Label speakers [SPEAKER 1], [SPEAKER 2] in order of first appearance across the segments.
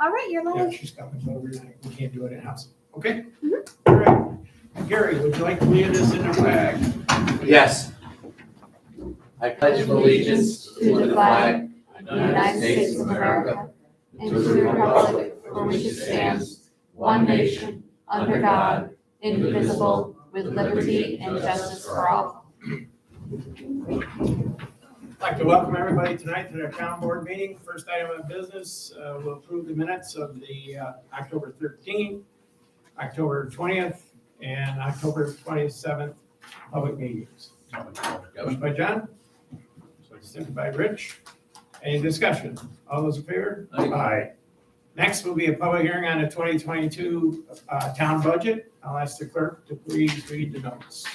[SPEAKER 1] All right, you're
[SPEAKER 2] Yeah,
[SPEAKER 1] live.
[SPEAKER 2] she's coming over. We can't do it in-house. Okay?
[SPEAKER 1] Mhm.
[SPEAKER 2] All right. Gary, would you like to lead us in the flag?
[SPEAKER 3] Yes. I pledge allegiance to the flag
[SPEAKER 1] of the United States of America, and to the republic for which it stands, one nation, under God, indivisible, with liberty and justice for all.
[SPEAKER 2] I'd like to welcome everybody tonight to their town board meeting. First item of business, we'll approve the minutes of the October 13th, October 20th, and October 27th public meetings. Motion by John, second by Rich. Any discussion? All those in favor?
[SPEAKER 3] Aye.
[SPEAKER 2] Next will be a public hearing on the 2022 town budget. I'll ask the clerk to please read the notice.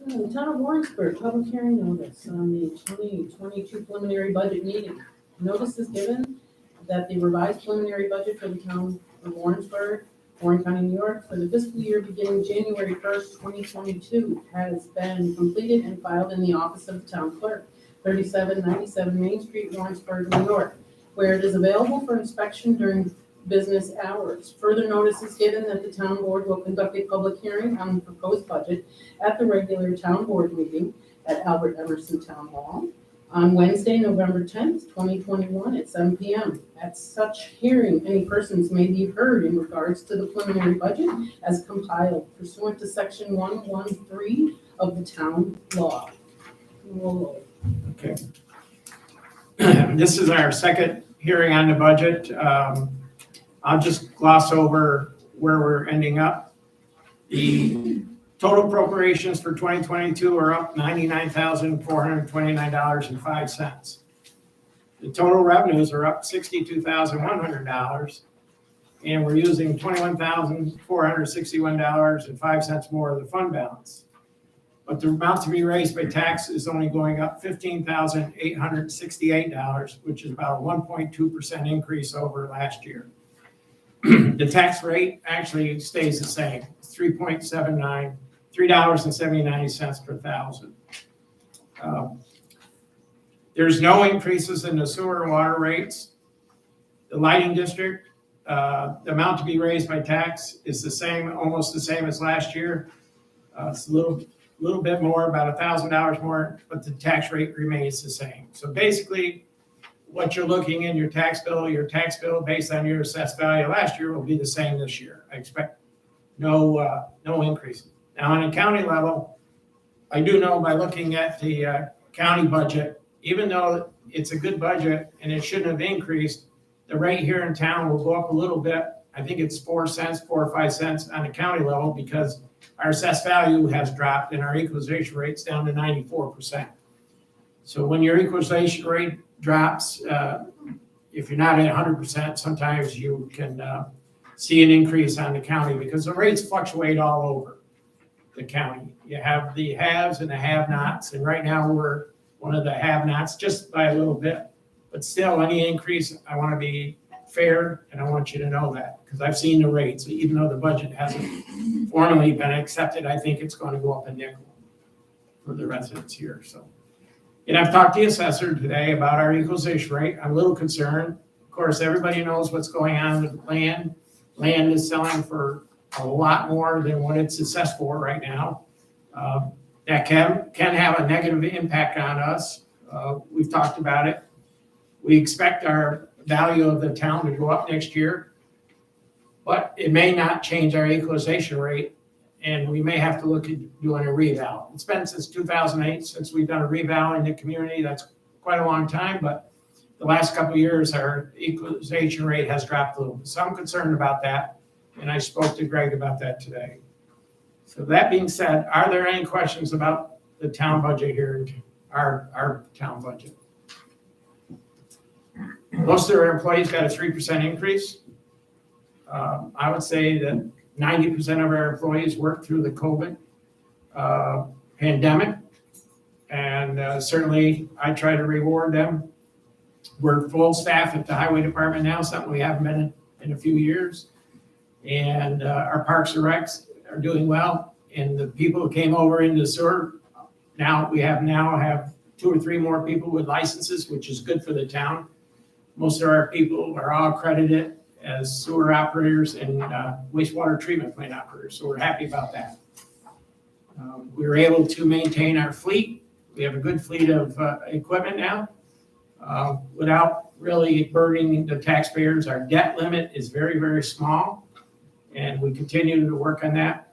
[SPEAKER 4] The Town of Warrensburg, public hearing notice on the 2022 preliminary budget meeting. Notice is given that the revised preliminary budget for the Town of Warrensburg, Warren County, New York, for the fiscal year beginning January 1st, 2022, has been completed and filed in the office of the Town Clerk, 3797 Main Street, Warrensburg, New York, where it is available for inspection during business hours. Further notice is given that the town board will conduct a public hearing on the proposed budget at the regular town board meeting at Albert Emerson Town Hall on Wednesday, November 10th, 2021 at 7 p.m. At such hearing, any persons may be heard in regards to the preliminary budget as compiled pursuant to section 113 of the town law.
[SPEAKER 2] Okay. This is our second hearing on the budget. I'll just gloss over where we're ending up. The total appropriations for 2022 are up $99,429.05. The total revenues are up $62,100, and we're using $21,461.05 more of the fund balance. But the amount to be raised by tax is only going up $15,868, which is about a 1.2% increase over last year. The tax rate actually stays the same, it's $3.79 per thousand. There's no increases in the sewer and water rates. The lighting district, the amount to be raised by tax is the same, almost the same as last year. It's a little bit more, about $1,000 more, but the tax rate remains the same. So basically, what you're looking in your tax bill based on your assessed value last year will be the same this year. I expect no increase. Now, on a county level, I do know by looking at the county budget, even though it's a good budget and it shouldn't have increased, the rate here in town will go up a little bit. I think it's 4 or 5 cents on the county level because our assessed value has dropped and our equalization rate's down to 94%. So when your equalization rate drops, if you're not at 100%, sometimes you can see an increase on the county because the rates fluctuate all over the county. You have the haves and the have-nots, and right now we're one of the have-nots just by a little bit. But still, any increase, I want to be fair, and I want you to know that because I've seen the rates. Even though the budget hasn't formally been accepted, I think it's going to go up a nickel for the residents here. So. And I've talked to the assessor today about our equalization rate. I'm a little concerned. Of course, everybody knows what's going on with land. Land is selling for a lot more than what it's assessed for right now. That can have a negative impact on us. We've talked about it. We expect our value of the town to go up next year, but it may not change our equalization rate. And we may have to look at doing a reval. It's been since 2008 since we've done a reval in the community. That's quite a long time, but the last couple of years, our equalization rate has dropped a little bit. So I'm concerned about that, and I spoke to Greg about that today. So that being said, are there any questions about the town budget here, our town budget? Most of our employees got a 3% increase. I would say that 90% of our employees worked through the COVID pandemic, and certainly I try to reward them. We're full staff at the highway department now, something we haven't been in a few years, and our parks and recs are doing well. And the people who came over into sewer, now have 2 or 3 more people with licenses, which is good for the town. Most of our people are all accredited as sewer operators and wastewater treatment plant operators, so we're happy about that. We were able to maintain our fleet. We have a good fleet of equipment now without really burdening the taxpayers. Our debt limit is very, very small, and we continue to work on that,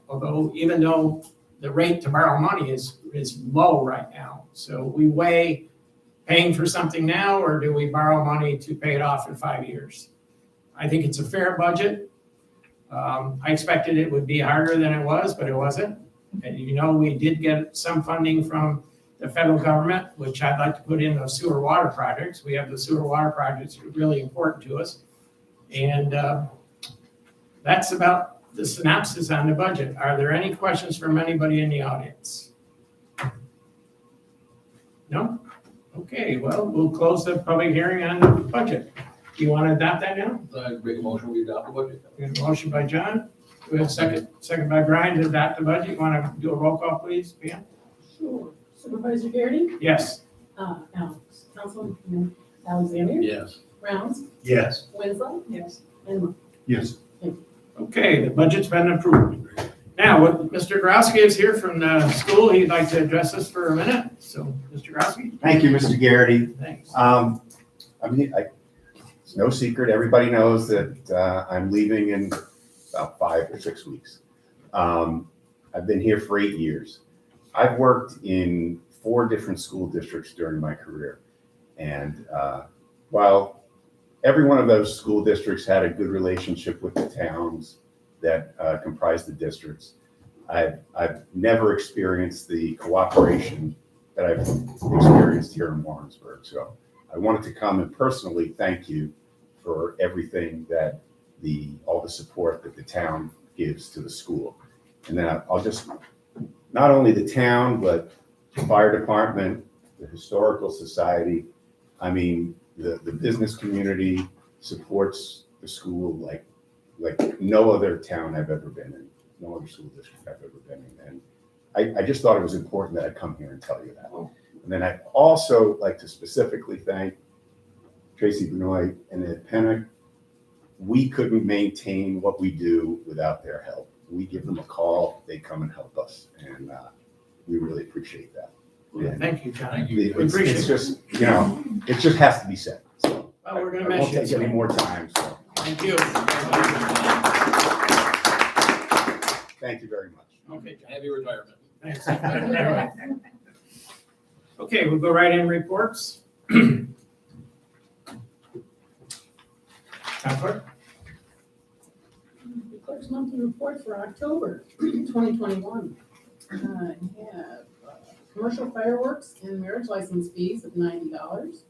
[SPEAKER 2] even though the rate to borrow money is low right now. So we weigh paying for something now, or do we borrow money to pay it off in 5 years? I think it's a fair budget. I expected it would be harder than it was, but it wasn't. And we did get some funding from the federal government, which I'd like to put in those sewer water projects. We have the sewer water projects that are really important to us. And that's about the synopsis on the budget. Are there any questions from anybody in the audience? No? Okay, well, we'll close the public hearing on the budget. Do you want to adopt that now?
[SPEAKER 3] I make a motion, we adopt the budget.
[SPEAKER 2] We have a motion by John. We have a second by Brian to adopt the budget. You want to do a roll call, please, Pam?
[SPEAKER 4] Sure. Supervisor Garrity?
[SPEAKER 2] Yes.
[SPEAKER 4] Councilman Alexander?
[SPEAKER 3] Yes.
[SPEAKER 4] Rounds?
[SPEAKER 5] Yes.
[SPEAKER 4] Winslow? Yes. And
[SPEAKER 5] Yes.
[SPEAKER 2] Okay, the budget's been approved. Now, Mr. Grosky is here from the school. He'd like to address us for a minute. So, Mr. Grosky?
[SPEAKER 5] Thank you, Mr. Garrity.
[SPEAKER 2] Thanks.
[SPEAKER 5] It's no secret. Everybody knows that I'm leaving in about 5 or 6 weeks. I've been here for 8 years. I've worked in 4 different school districts during my career. And while every one of those school districts had a good relationship with the towns that comprise the districts, I've never experienced the cooperation that I've experienced here in Warrensburg. So I wanted to come and personally thank you for everything that all the support that the town gives to the school. And then I'll just, not only the town, but the fire department, the historical society. I mean, the business community supports the school like no other town I've ever been in, no other school district I've ever been in. And I just thought it was important that I come here and tell you that. And then I'd also like to specifically thank Tracy Benoit and Ed Pennock. We couldn't maintain what we do without their help. We give them a call, they come and help us, and we really appreciate that.
[SPEAKER 2] Yeah, thank you, John.
[SPEAKER 3] Thank you.
[SPEAKER 2] We appreciate
[SPEAKER 5] It's
[SPEAKER 2] it.
[SPEAKER 5] just, it just has to be said. So
[SPEAKER 2] Well, we're going
[SPEAKER 5] I
[SPEAKER 2] to
[SPEAKER 5] won't
[SPEAKER 2] miss you.
[SPEAKER 5] take any more time, so
[SPEAKER 2] Thank you.
[SPEAKER 5] thank you very much.
[SPEAKER 2] Okay, John.
[SPEAKER 3] Happy retirement.
[SPEAKER 2] Thanks. Okay, we'll go right in reports. Town Clerk?
[SPEAKER 4] the clerk's monthly report for October 2021. I have commercial fireworks and marriage license fees of $90.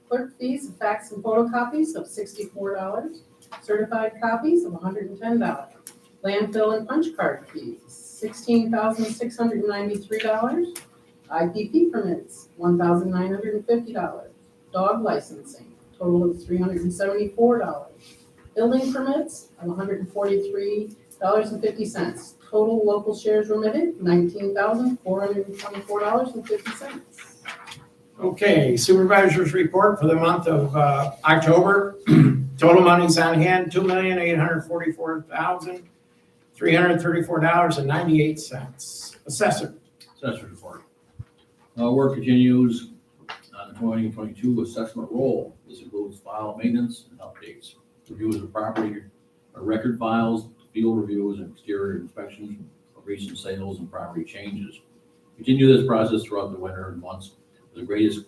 [SPEAKER 4] Clerk fees of fax and photocopies of $64. Certified copies of $110. Landfill and punch card fees, $16,693. IPP permits, $1,950. Dog licensing, total of $374. Building permits of $143.50. Total local shares remitted, $19,424.50.
[SPEAKER 2] Okay, Supervisors Report for the month of October. Total monies on hand, $2,844,334.98. Assessor.
[SPEAKER 3] Assessor's report. Work continues on the 2022 assessment roll. This includes file maintenance and updates, reviews of property or record files, field reviews, and exterior inspections of recent sales and property changes. Continue this process throughout the winter months with the greatest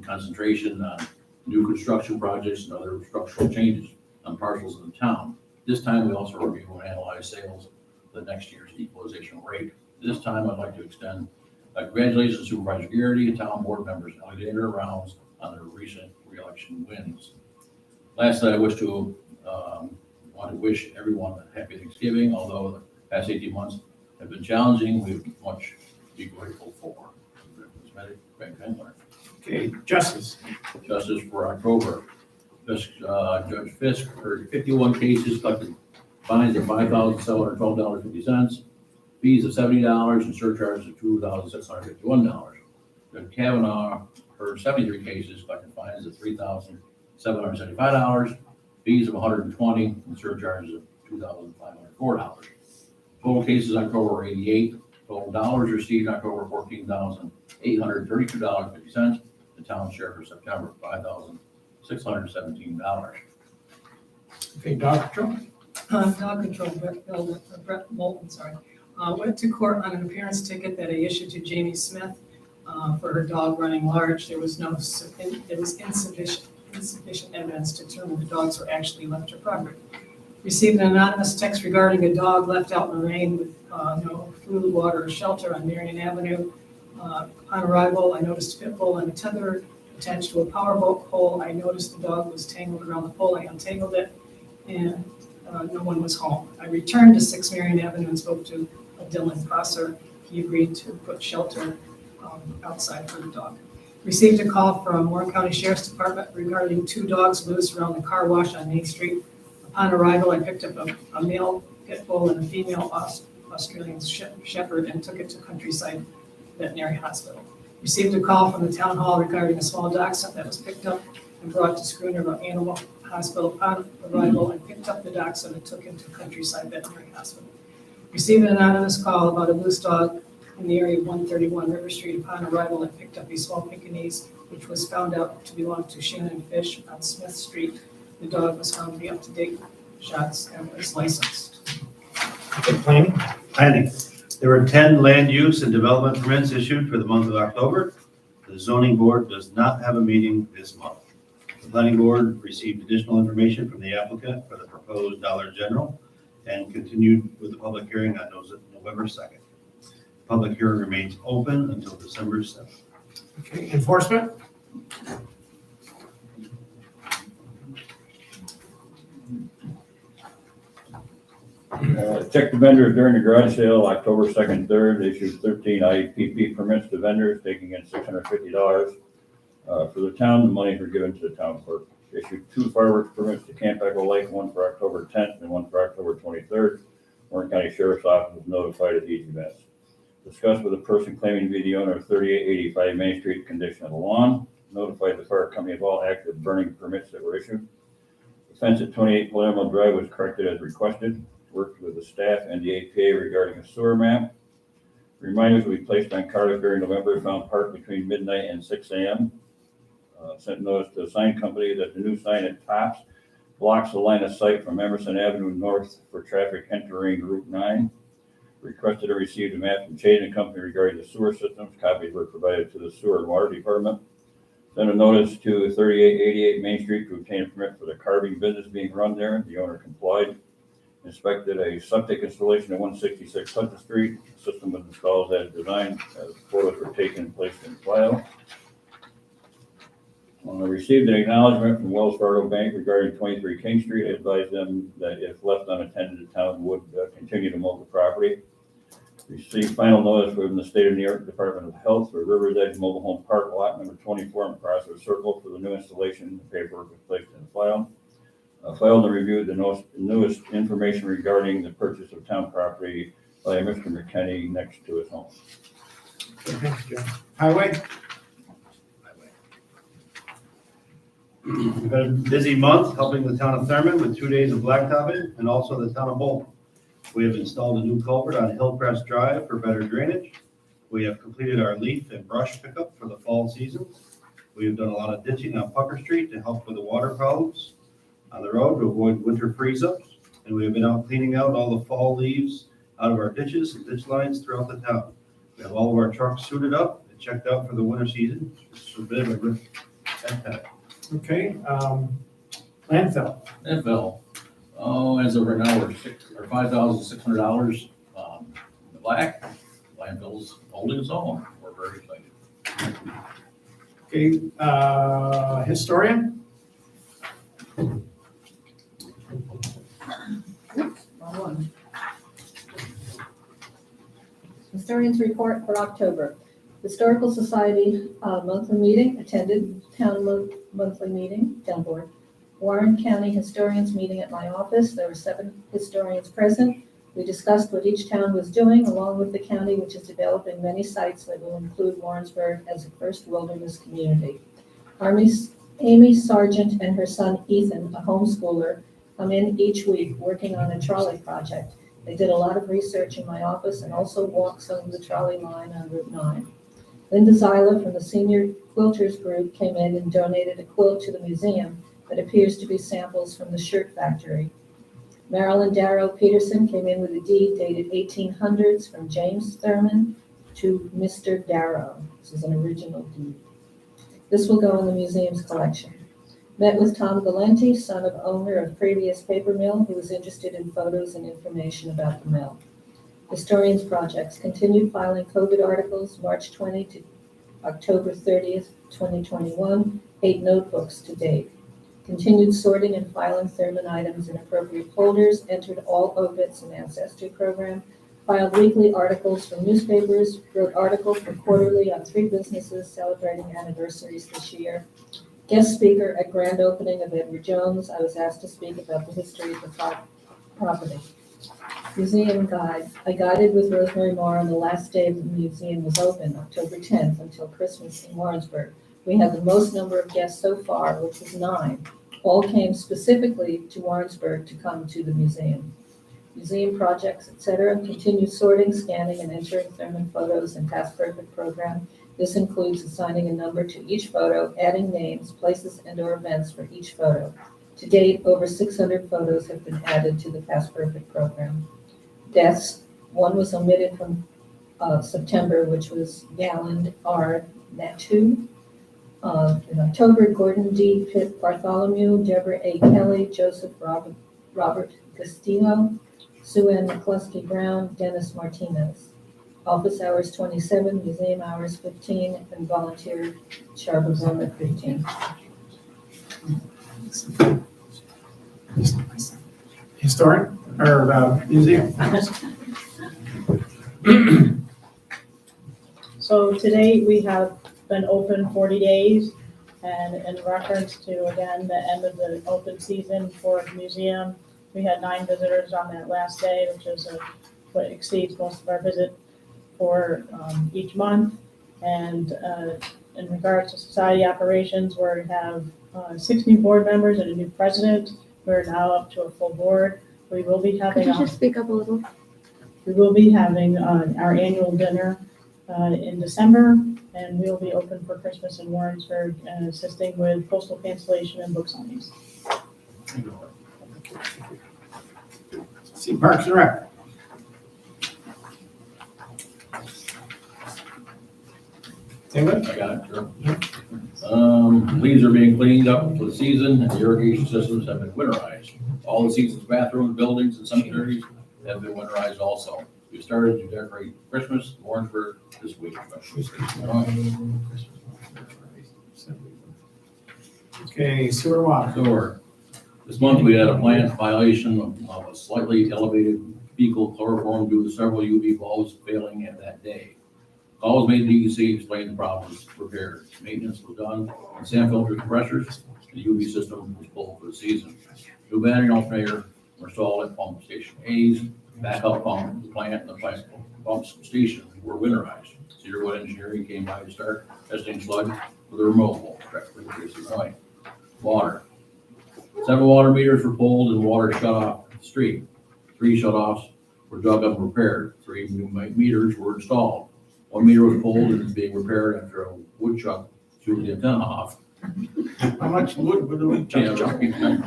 [SPEAKER 3] concentration on new construction projects and other structural changes on parcels in the town. This time, we also review and analyze sales for the next year's equalization rate. This time, I'd like to extend congratulations to Supervisor Garrity and town board members Alexander Rounds on their recent re-election wins. Lastly, I want to wish everyone a happy Thanksgiving. Although the past 18 months have been challenging, we have much to be grateful for.
[SPEAKER 2] Okay, Justice.
[SPEAKER 3] Justice for October. Judge Fisk heard 51 cases, collected fines of $5,712.50, fees of $70, and surcharges of $2,651. Judge Kavanaugh heard 73 cases, collected fines of $3,000 $775, fees of $120, and surcharges of $2,504. Total cases October were 88. Total dollars received October $14,832.50. The town share for September $5,617.
[SPEAKER 2] Okay, dog control?
[SPEAKER 6] Dog control, Brett Moulton, sorry. Went to court on an appearance ticket that I issued to Jamie Smith for her dog running large. There was insufficient evidence to determine the dogs were actually left her property. Received an anonymous text regarding a dog left out in the rain with no food, water, or shelter on Marion Avenue. Upon arrival, I noticed a pit bull and a tether attached to a power boat pole. I noticed the dog was tangled around the pole. I untangled it, and no one was home. I returned to 6 Marion Avenue and spoke to Dylan Prosser. He agreed to put shelter outside for the dog. Received a call from Warren County Sheriff's Department regarding 2 dogs loose around the car wash on Main Street. Upon arrival, I picked up a male pit bull and a female Australian shepherd and took it to Countryside Veterinary Hospital. Received a call from the town hall regarding a small dachshund that was picked up and brought to Schooner Animal Hospital. Upon arrival, I picked up the dachshund and took him to Countryside Veterinary Hospital. Received an anonymous call about a loose dog in the area of 131 River Street. Upon arrival, I picked up a small Pekingese, which was found out to belong to Shannon Fish on Smith Street. The dog was found to be up to date, shots, and was licensed.
[SPEAKER 2] Okay, planning?
[SPEAKER 7] Planning. There were 10 land use and development permits issued for the month of October. The zoning board does not have a meeting this month. The planning board received additional information from the applicant for the proposed Dollar General and continued with the public hearing on November 2nd. Public hearing remains open until December 7th.
[SPEAKER 2] Okay, enforcement?
[SPEAKER 8] Checked the vendors during the garage sale, October 2nd, 3rd, issued 13 IPP permits to vendors, taking in $650. For the town, the monies were given to the town clerk. Issued 2 fireworks permits to Camp Echo Lake, one for October 10th and one for October 23rd. Warren County Sheriff's Office was notified of these events. Discussed with a person claiming to be the owner of 3885 Main Street, condition of the lawn. Notified the fire company of all active burning permits that were issued. The fence at 28 Palermo Drive was corrected as requested. Worked with the staff and the APA regarding a sewer map. Reminders will be placed on cars during November, found parked between midnight and 6 a.m. Sent notice to the sign company that the new sign at Tops blocks the line of sight from Emerson Avenue north for traffic entering Route 9. Requested and received a map from Chase & Company regarding the sewer systems. Copies were provided to the Sewer and Water Department. Sent a notice to 3888 Main Street to obtain a permit for the carving business being run there. The owner complied. Inspected a septic installation at 166 Hudson Street. The system was installed as designed. Photos were taken and placed in file. I received an acknowledgement from Wells Fargo Bank regarding 23 King Street. I advised them that if left unattended, the town would continue to mow the property. Received final notice from the State of New York Department of Health for Rivers Edge Mobile Home Park Lot number 24 in Prosser Circle for the new installation. The paperwork was placed in the file. Filed and reviewed the newest information regarding the purchase of town property by Mr. McKenney next to his home.
[SPEAKER 2] Okay, thanks, John. Highway?
[SPEAKER 7] We've had a busy month helping the town of Thurman with 2 days of blacktopping and also the town of Bolton. We have installed a new culvert on Hillcrest Drive for better drainage. We have completed our leaf and brush pickup for the fall season. We have done a lot of ditching on Pucker Street to help with the water problems on the road to avoid winter freeze-ups. And we have been out cleaning out all the fall leaves out of our ditches and ditch lines throughout the town. We have all of our trucks suited up and checked out for the winter season. It's a bit of a good time.
[SPEAKER 2] Okay, landfill.
[SPEAKER 3] Landfill. As of right now, we're $5,600 in the black. Landfill's holding its own. We're very excited.
[SPEAKER 2] Okay, historian?
[SPEAKER 9] Wrong one. Historians Report for October. Historical Society monthly meeting, attended town monthly meeting, town board. Warren County Historians meeting at my office. There were 7 historians present. We discussed what each town was doing along with the county, which is developing many sites that will include Warrensburg as a first wilderness community. Army Amy Sargent and her son Ethan, a homeschooler, come in each week working on a trolley project. They did a lot of research in my office and also walked some of the trolley line on Route 9. Linda Zyla from the Senior Quilters Group came in and donated a quilt to the museum that appears to be samples from the shirt factory. Marilyn Darrow Peterson came in with a deed dated 1800s from James Thurman to Mr. Darrow. This is an original deed. This will go in the museum's collection. Met with Tom Galenti, son of owner of previous paper mill, who was interested in photos and information about the mill. Historians Projects continued filing COVID articles March 20 to October 30th, 2021, 8 notebooks to date. Continued sorting and filing Thurman items in appropriate folders, entered all obits and ancestry program, filed weekly articles from newspapers, wrote articles for quarterly on 3 businesses celebrating anniversaries this year. Guest speaker at grand opening of Edward Jones, I was asked to speak about the history of the property. Museum guide. I guided with Rosemary Moore on the last day the museum was open, October 10th, until Christmas in Warrensburg. We had the most number of guests so far, which was 9. All came specifically to Warrensburg to come to the museum. Museum projects, etc. Continue sorting, scanning, and entering Thurman photos and Past Perfect program. This includes assigning a number to each photo, adding names, places, and/or events for each photo. To date, over 600 photos have been added to the Past Perfect program. Deaths, 1 was omitted from September, which was Galland R. Natu. In October, Gordon D. Pitt Bartholomew, Deborah A. Kelly, Joseph Robert Castillo, Sue Ann McCluskey Brown, Dennis Martinez. Office hours 27, museum hours 15, and volunteer Charbonne 15.
[SPEAKER 2] Historic, or museum?
[SPEAKER 10] So today we have been open 40 days, and in reference to, again, the end of the open season for the museum, we had 9 visitors on that last day, which is what exceeds most of our visit for each month. And in regards to society operations, we have 6 new board members and a new president. We're now up to a full board. We will be having
[SPEAKER 1] Could you just speak up a little?
[SPEAKER 10] our annual dinner in December, and we'll be open for Christmas in Warrensburg and assisting with postal cancellation and book signings.
[SPEAKER 2] See Parks and Rec. Anybody?
[SPEAKER 3] I got it, sure. Leaves are being cleaned up for the season, and the irrigation systems have been winterized. All the season's bathrooms, buildings, and cemeteries have been winterized also. We started to decorate Christmas in Warrensburg this week.
[SPEAKER 2] Okay, sewer water.
[SPEAKER 3] Sewer. This month, we had a plant violation of a slightly elevated fecal chloroform due to several UV bulbs failing at that day. Call was made to DEC, explained the problem was repaired. Maintenance was done, and sand filter compressors, the UV system was full for the season. New battery and alternator were installed at pump station A's, backup pump, the plant, and the plant pump station were winterized. Cedarwood Engineering came by to start testing sludge with a removable, directly to the point. Water. 7 water meters were pulled and water shut off the street. 3 shutoffs were dug up and repaired. 3 new meters were installed. 1 meter was pulled and is being repaired after a woodchuck threw the antenna off.
[SPEAKER 2] How much wood would we
[SPEAKER 3] Yeah,
[SPEAKER 2] chuck?
[SPEAKER 3] right.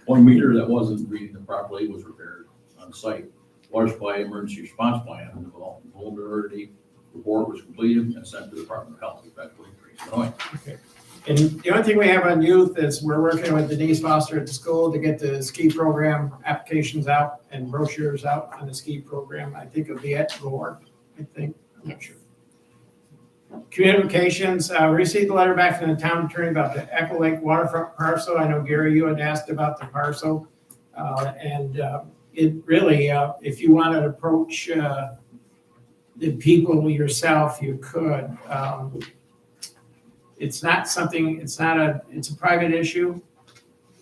[SPEAKER 3] 1 meter that wasn't reading it properly was repaired on site. Water supply emergency response plan, and the vulnerability report was completed and sent to the Department of Health, effectively, Illinois.
[SPEAKER 2] And the only thing we have on youth is we're working with Denise Foster at the school to get the ski program applications out and brochures out on the ski program. I think it'll be at Gore, I'm not sure. Communications, received a letter back from the town attorney about the Echo Lake waterfront parcel. I know, Gary, you had asked about the parcel. It really, if you want to approach the people yourself, you could. It's not something, it's a private issue.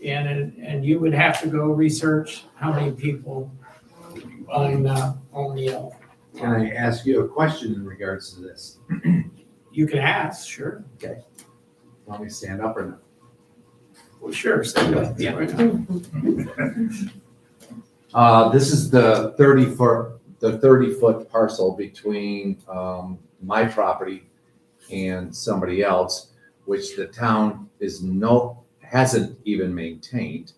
[SPEAKER 2] And you would have to go research how many people own the,
[SPEAKER 11] Can I ask you a question in regards to this?
[SPEAKER 2] you can ask, sure.
[SPEAKER 11] Want me to stand up or not?
[SPEAKER 2] Well, sure, stay with
[SPEAKER 11] Yeah.
[SPEAKER 2] right.
[SPEAKER 11] This is the 30-foot parcel between, my property and somebody else, which the town hasn't even maintained.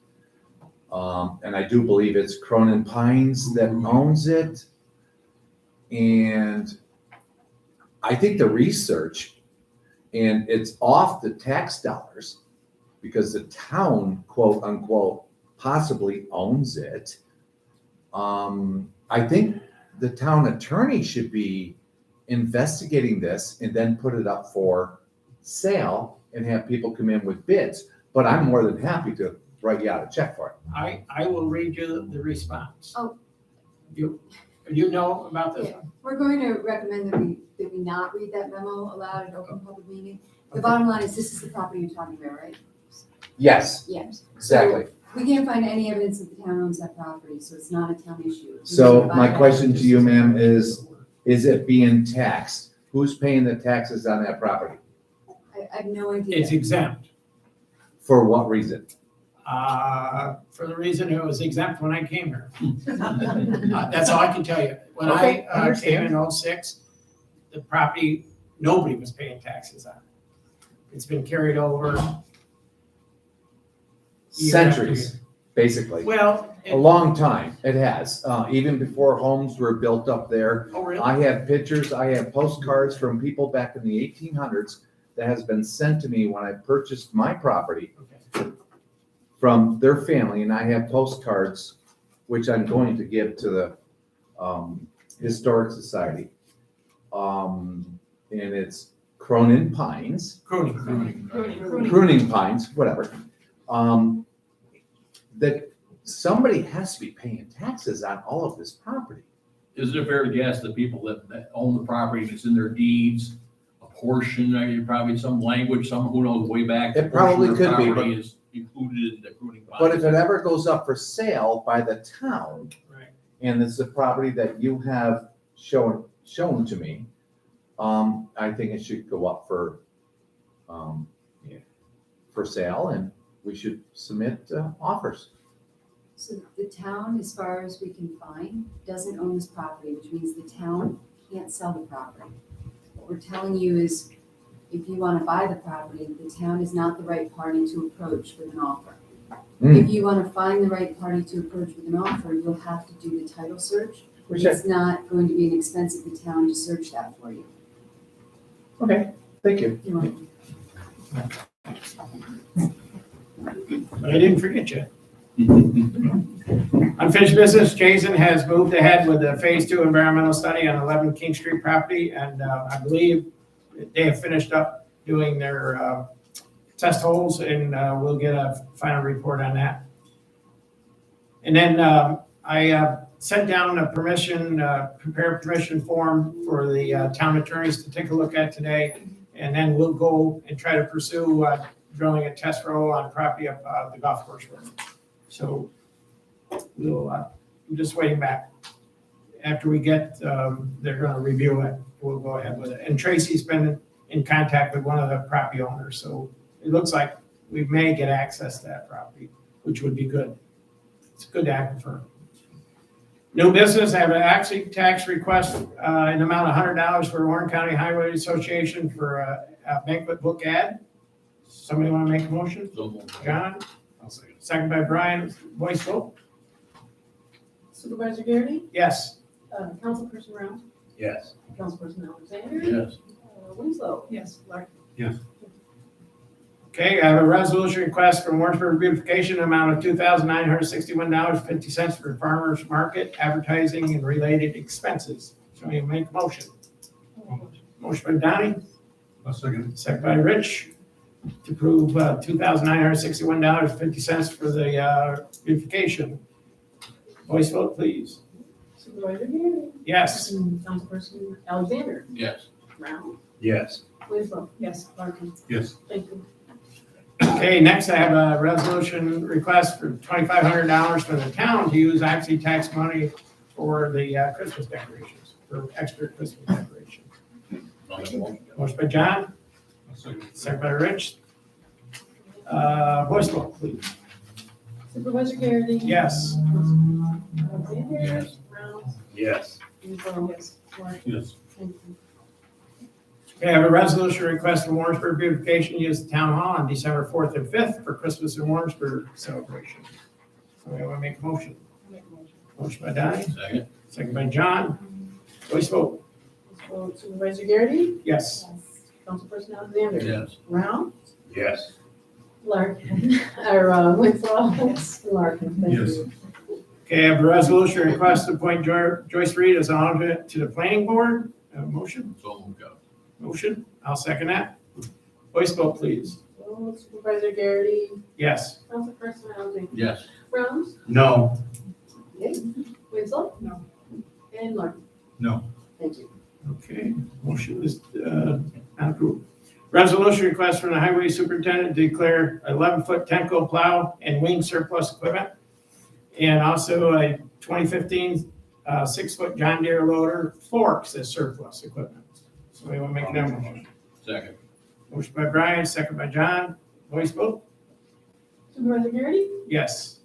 [SPEAKER 11] And I do believe it's Cronin Pines that owns it. And I think the research, and it's off the tax dollars because the town, quote unquote, possibly owns it. I think the town attorney should be investigating this and then put it up for sale and have people come in with bids. But I'm more than happy to write you out a check for it.
[SPEAKER 2] I will read you the response.
[SPEAKER 1] Oh.
[SPEAKER 2] You know about this?
[SPEAKER 1] Yeah, we're going to recommend that we not read that memo aloud in open public meeting. The bottom line is, this is the property you're talking about, right?
[SPEAKER 11] Yes,
[SPEAKER 1] Yes.
[SPEAKER 11] exactly.
[SPEAKER 1] We can't find any evidence that the town owns that property, so it's not a town issue.
[SPEAKER 11] So my question to you, ma'am, is it being taxed? Who's paying the taxes on that property?
[SPEAKER 1] I have no idea.
[SPEAKER 2] It's exempt.
[SPEAKER 11] For what reason?
[SPEAKER 2] For the reason it was exempt when I came here. That's all I can tell you. When
[SPEAKER 11] Okay,
[SPEAKER 2] I came
[SPEAKER 11] understand.
[SPEAKER 2] in '06, the property, nobody was paying taxes on it. It's been carried over. year after
[SPEAKER 11] Centuries,
[SPEAKER 2] year.
[SPEAKER 11] basically.
[SPEAKER 2] Well,
[SPEAKER 11] A long time, it has. Even before homes were built up there.
[SPEAKER 2] oh, really?
[SPEAKER 11] I have pictures, I have postcards from people back in the 1800s that has been sent to me when I purchased my property
[SPEAKER 2] Okay.
[SPEAKER 11] from their family, and I have postcards, which I'm going to give to the Historic Society. And it's Cronin Pines, pruning pines, whatever. That somebody has to be paying taxes on all of this property.
[SPEAKER 3] Is it fair to guess the people that own the property, and it's in their deeds, a portion, probably some language, some, who knows, way back?
[SPEAKER 11] It probably
[SPEAKER 3] a portion of the
[SPEAKER 11] could be,
[SPEAKER 3] property is included in the pruning bonds.
[SPEAKER 11] But if it ever goes up for sale by the town,
[SPEAKER 2] Right.
[SPEAKER 11] and it's a property that you have shown to me, I think it should go up for sale, and we should submit offers.
[SPEAKER 1] So the town, as far as we can find, doesn't own this property, which means the town can't sell the property. What we're telling you is, if you want to buy the property, the town is not the right party to approach with an offer.
[SPEAKER 11] Mm.
[SPEAKER 1] If you want to find the right party to approach with an offer, you'll have to do the title search.
[SPEAKER 11] Which
[SPEAKER 1] It's not going to be an expense of the town to search that for you.
[SPEAKER 11] Okay, thank you.
[SPEAKER 1] You're welcome.
[SPEAKER 2] But I didn't forget you. Unfinished business, Jason has moved ahead with the Phase 2 environmental study on 11 King Street property, and I believe they have finished up doing their test holes, and we'll get a final report on that. And then I sent down a prepared permission form for the town attorneys to take a look at today, and then we'll go and try to pursue drilling a test row on property of the golf course road. So I'm just waiting back. After we get, they're gonna review it, we'll go ahead with it. And Tracy's been in contact with one of the property owners, so it looks like we may get access to that property, which would be good. It's a good aquifer. New business, I have an actually tax request in the amount of $100 for Warren County Highway Association for a banquet book ad. Somebody want to make a motion?
[SPEAKER 3] So moved.
[SPEAKER 2] John? Second by Brian, voice vote?
[SPEAKER 4] Supervisor Garrity?
[SPEAKER 2] Yes.
[SPEAKER 4] Councilperson Round?
[SPEAKER 7] Yes.
[SPEAKER 4] Councilperson Alexander?
[SPEAKER 3] Yes.
[SPEAKER 4] Winslow?
[SPEAKER 6] Yes, Lark.
[SPEAKER 2] Okay, I have a resolution request from Warrensburg Beautification, amount of $2,961.50 for farmers market advertising and related expenses. Somebody make a motion. Motion by Donnie,
[SPEAKER 7] A second.
[SPEAKER 2] second by Rich, to approve $2,961.50 for the beautification. Voice vote, please.
[SPEAKER 4] Supervisor Garrity?
[SPEAKER 2] Yes.
[SPEAKER 4] Councilperson Alexander?
[SPEAKER 3] Yes.
[SPEAKER 4] Round?
[SPEAKER 7] Yes.
[SPEAKER 4] Winslow?
[SPEAKER 6] Yes, Larkin.
[SPEAKER 7] Yes.
[SPEAKER 4] Thank you.
[SPEAKER 2] Okay, next I have a resolution request for $2,500 for the town to use actually tax money for the Christmas decorations, for extra Christmas decoration. Motion by John, second by Rich. Voice vote, please.
[SPEAKER 4] Supervisor Garrity?
[SPEAKER 2] Yes.
[SPEAKER 4] Alexander?
[SPEAKER 3] Yes.
[SPEAKER 4] Rounds?
[SPEAKER 7] Yes.
[SPEAKER 4] Kinsler? Yes. Clark?
[SPEAKER 3] Yes.
[SPEAKER 4] Thank you.
[SPEAKER 2] Okay, I have a resolution request from Warrensburg Beautification to use the town hall on December 4th and 5th for Christmas in Warrensburg celebration. Somebody want to make a motion?
[SPEAKER 4] Make a motion.
[SPEAKER 2] Motion by Donnie,
[SPEAKER 3] Second.
[SPEAKER 2] second by John. Voice vote,
[SPEAKER 4] Let's vote Supervisor Garrity?
[SPEAKER 2] yes.
[SPEAKER 4] Councilperson Alexander?
[SPEAKER 3] Yes.
[SPEAKER 4] Round?
[SPEAKER 7] Yes.
[SPEAKER 4] Larkin? Or Winslow?
[SPEAKER 10] Yes.
[SPEAKER 4] Larkin, thank
[SPEAKER 3] Yes.
[SPEAKER 4] you.
[SPEAKER 2] Okay, I have a resolution request to appoint Joyce Reed as an alternate to the planning board. Motion,
[SPEAKER 3] So moved, Joe.
[SPEAKER 2] motion, I'll second that. Voice vote, please.
[SPEAKER 4] Vote Supervisor Garrity?
[SPEAKER 2] Yes.
[SPEAKER 4] Councilperson Alexander?
[SPEAKER 3] Yes.
[SPEAKER 4] Rounds?
[SPEAKER 7] No.
[SPEAKER 4] Winslow?
[SPEAKER 6] No.
[SPEAKER 4] And Larkin?
[SPEAKER 7] No.
[SPEAKER 4] Thank you.
[SPEAKER 2] Okay, motion is not approved. Resolution request from the highway superintendent to declare 11-foot Tenco plow and wing surplus equipment. And also a 2015 6-foot John Deere loader forks as surplus equipment. So we want to make that motion.
[SPEAKER 3] Second.
[SPEAKER 2] Motion by Brian, second by John. Voice vote?
[SPEAKER 4] Supervisor Garrity?
[SPEAKER 2] Yes.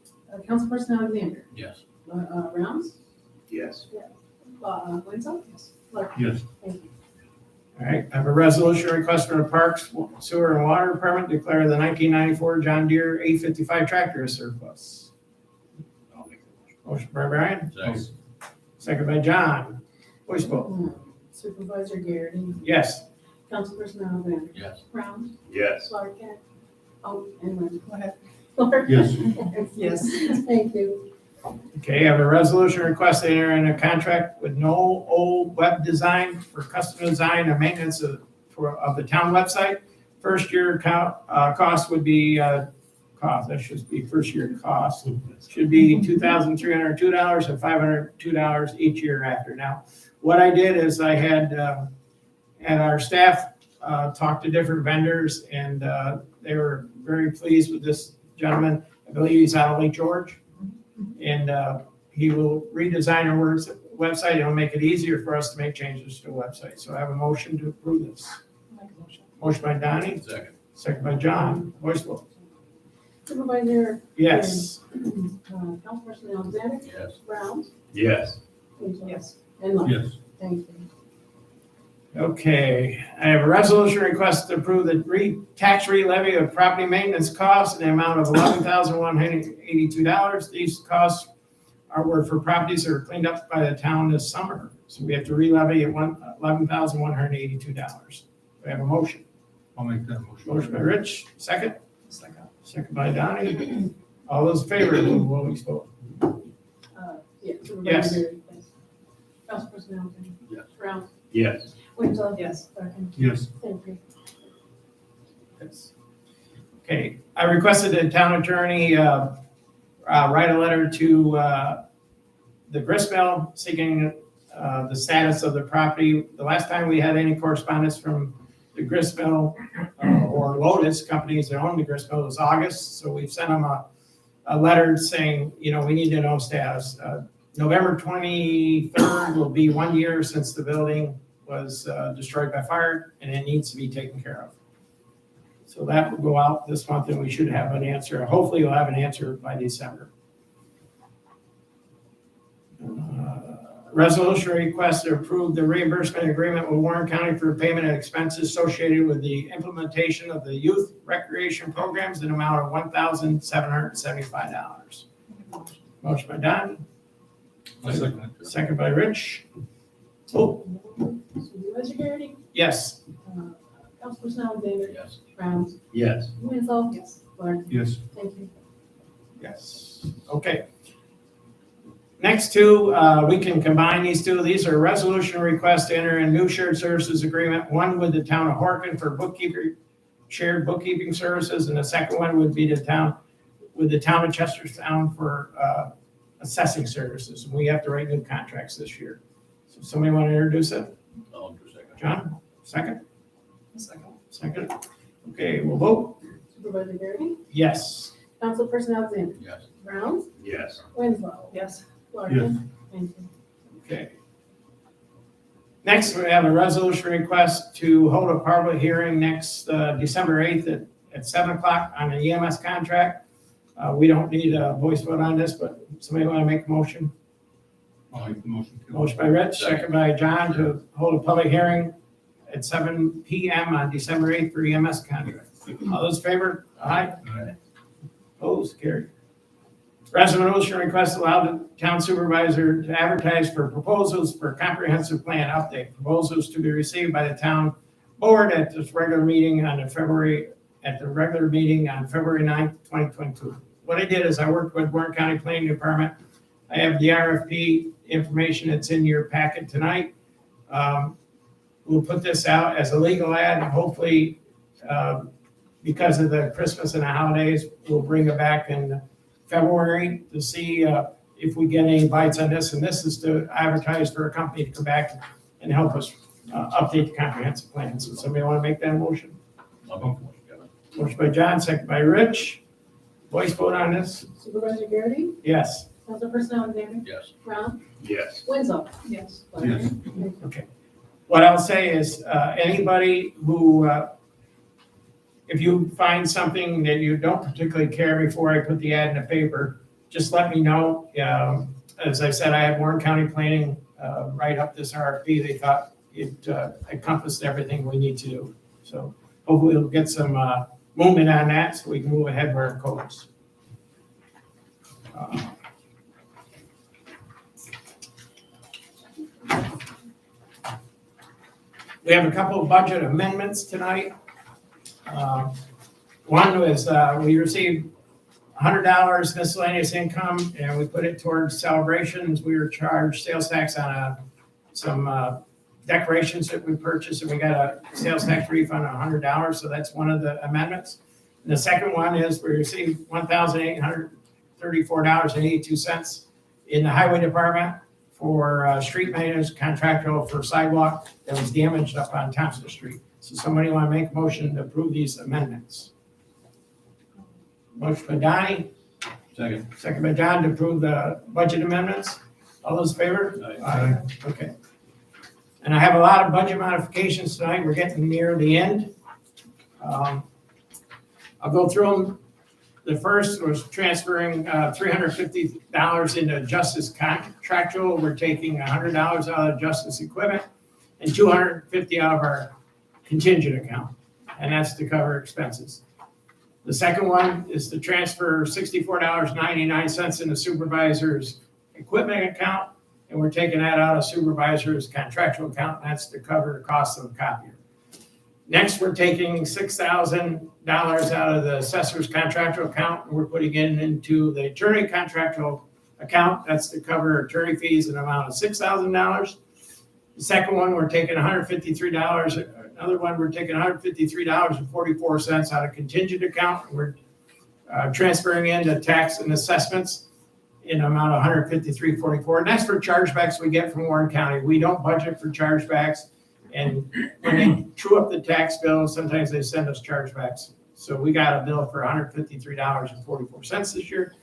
[SPEAKER 4] Councilperson Alexander?
[SPEAKER 3] Yes.
[SPEAKER 4] Rounds?
[SPEAKER 7] Yes.
[SPEAKER 4] Winslow? Yes. Larkin?
[SPEAKER 7] Yes.
[SPEAKER 4] Thank you.
[SPEAKER 2] All right, I have a resolution request from the Parks, Sewer, and Water Department to declare the 1994 John Deere 855 tractor as surplus.
[SPEAKER 3] I'll make the motion.
[SPEAKER 2] Motion by Brian,
[SPEAKER 3] Second.
[SPEAKER 2] second by John. Voice vote?
[SPEAKER 4] Supervisor Garrity?
[SPEAKER 2] Yes.
[SPEAKER 4] Councilperson Alexander?
[SPEAKER 3] Yes.
[SPEAKER 4] Rounds?
[SPEAKER 7] Yes.
[SPEAKER 4] Larkin? Oh, and Winslow.
[SPEAKER 6] Go ahead.
[SPEAKER 4] Larkin?
[SPEAKER 7] Yes.
[SPEAKER 6] Yes.
[SPEAKER 4] Thank you.
[SPEAKER 2] Okay, I have a resolution request to enter in a contract with Knoll Old Web Design for custom design and maintenance of the town website. First year cost would be, that should be first year cost. Should be $2,302 and $502 each year after. Now, what I did is I had our staff talk to different vendors, and they were very pleased with this gentleman. I believe he's out of Lake George. And he will redesign our website. It'll make it easier for us to make changes to the website. So I have a motion to approve this.
[SPEAKER 6] Make a motion.
[SPEAKER 2] Motion by Donnie,
[SPEAKER 3] Second.
[SPEAKER 2] second by John. Voice vote.
[SPEAKER 4] Supervisor?
[SPEAKER 2] Yes.
[SPEAKER 4] Councilperson Alexander?
[SPEAKER 3] Yes.
[SPEAKER 4] Rounds?
[SPEAKER 7] Yes.
[SPEAKER 4] Winslow?
[SPEAKER 6] Yes.
[SPEAKER 4] And Larkin?
[SPEAKER 3] Yes.
[SPEAKER 4] Thank you.
[SPEAKER 2] Okay, I have a resolution request to approve the tax levy of property maintenance costs in the amount of $11,182. These costs were for properties that were cleaned up by the town this summer. So we have to re-levy at $11,182. We have a motion.
[SPEAKER 7] I'll make that motion.
[SPEAKER 2] Motion by Rich, second.
[SPEAKER 6] Second.
[SPEAKER 2] Second by Donnie. All those in favor, vote vote.
[SPEAKER 4] Yeah. Supervisor
[SPEAKER 2] Yes.
[SPEAKER 4] Garrity, please. Councilperson Alexander?
[SPEAKER 3] Yes.
[SPEAKER 4] Rounds?
[SPEAKER 7] Yes.
[SPEAKER 4] Winslow?
[SPEAKER 6] Yes.
[SPEAKER 4] Larkin?
[SPEAKER 7] Yes.
[SPEAKER 4] Thank you.
[SPEAKER 2] Okay, I requested the town attorney write a letter to the gristmill seeking the status of the property. The last time we had any correspondence from the gristmill or Lotus companies that own the gristmill was August. So we've sent them a letter saying, we need to know status. November 23rd will be 1 year since the building was destroyed by fire, and it needs to be taken care of. So that will go out this month, and we should have an answer. Hopefully, we'll have an answer by December. Resolution request to approve the reimbursement agreement with Warren County for payment of expenses associated with the implementation of the youth recreation programs in the amount of $1,775. Motion by Don, second by Rich. Oh,
[SPEAKER 4] Supervisor Garrity?
[SPEAKER 2] yes.
[SPEAKER 4] Councilperson Alexander?
[SPEAKER 3] Yes.
[SPEAKER 4] Rounds?
[SPEAKER 7] Yes.
[SPEAKER 4] Winslow?
[SPEAKER 6] Yes.
[SPEAKER 4] Larkin?
[SPEAKER 7] Yes.
[SPEAKER 4] Thank you.
[SPEAKER 2] Yes. Okay. Next two, we can combine these two. These are resolution requests to enter a new shared services agreement, one with the town of Horkin for shared bookkeeping services, and the second one would be with the town of Chestertown for assessing services. And we have to write new contracts this year. So somebody want to introduce it?
[SPEAKER 3] I'll do a second.
[SPEAKER 2] John, second?
[SPEAKER 6] Second.
[SPEAKER 2] Second. Okay, we'll vote.
[SPEAKER 4] Supervisor Garrity?
[SPEAKER 2] Yes.
[SPEAKER 4] Councilperson Alexander?
[SPEAKER 3] Yes.
[SPEAKER 4] Rounds?
[SPEAKER 7] Yes.
[SPEAKER 4] Winslow?
[SPEAKER 6] Yes.
[SPEAKER 4] Larkin? Thank you.
[SPEAKER 2] Okay. Next, we have a resolution request to hold a public hearing next December 8th at 7 o'clock on the EMS contract. We don't need a voice vote on this, but somebody want to make a motion?
[SPEAKER 3] I'll make the motion.
[SPEAKER 2] Motion by Rich, second by John to hold a public hearing at 7 PM on December 8th for EMS contract. All those in favor? Aye.
[SPEAKER 3] Aye.
[SPEAKER 2] Opposed? Carried. Resolution request allow the town supervisor to advertise for proposals for comprehensive plan update. Proposals to be received by the town board at the regular meeting on February 9th, 2022. What I did is I worked with Warren County Planning Department. I have the RFP information that's in your packet tonight. We'll put this out as a legal ad, and hopefully, because of the Christmas and the holidays, we'll bring it back in February to see if we get any bites on this. And this is to advertise for a company to come back and help us update the comprehensive plan. So somebody want to make that motion?
[SPEAKER 3] I'll make the motion, Kevin.
[SPEAKER 2] Motion by John, second by Rich. Voice vote on this?
[SPEAKER 4] Supervisor Garrity?
[SPEAKER 2] Yes.
[SPEAKER 4] Councilperson Alexander?
[SPEAKER 3] Yes.
[SPEAKER 4] Brown?
[SPEAKER 7] Yes.
[SPEAKER 4] Wenzel?
[SPEAKER 6] Yes.
[SPEAKER 4] Flannery?
[SPEAKER 2] Okay. What I'll say is, anybody who, if you find something that you don't particularly care before I put the ad in the paper, just let me know. As I said, I had Warren County Planning write up this RFP. They thought it encompassed everything we need to do. So hopefully we'll get some movement on that so we can move ahead where it goes. We have a couple of budget amendments tonight. One was we received $100 miscellaneous income, and we put it towards celebrations. We were charged sales tax on some decorations that we purchased, and we got a sales tax refund of $100. So that's one of the amendments. And the second one is we received $1,834.82 in the highway department for street maintenance contractual for sidewalk that was damaged up on Thompson Street. So somebody want to make a motion to approve these amendments? Motion by Donnie,
[SPEAKER 3] Second.
[SPEAKER 2] second by John to approve the budget amendments. All those in favor?
[SPEAKER 3] Aye.
[SPEAKER 2] Okay. And I have a lot of budget modifications tonight. We're getting near the end. I'll go through them. The first was transferring $350 into justice contractual. We're taking $100 out of justice equipment and $250 out of our contingent account, and that's to cover expenses. The second one is to transfer $64.99 in the supervisor's equipment account, and we're taking that out of supervisor's contractual account, and that's to cover the cost of the copier. Next, we're taking $6,000 out of the assessor's contractual account, and we're putting it into the attorney contractual account. That's to cover attorney fees in an amount of $6,000. The second one, we're taking $153. Another one, we're taking $153.44 out of contingent account. We're transferring into tax and assessments in an amount of $153.44. And that's for chargebacks we get from Warren County. We don't budget for chargebacks. And when they true up the tax bill, sometimes they send us chargebacks. So we got a bill for $153.44 this year.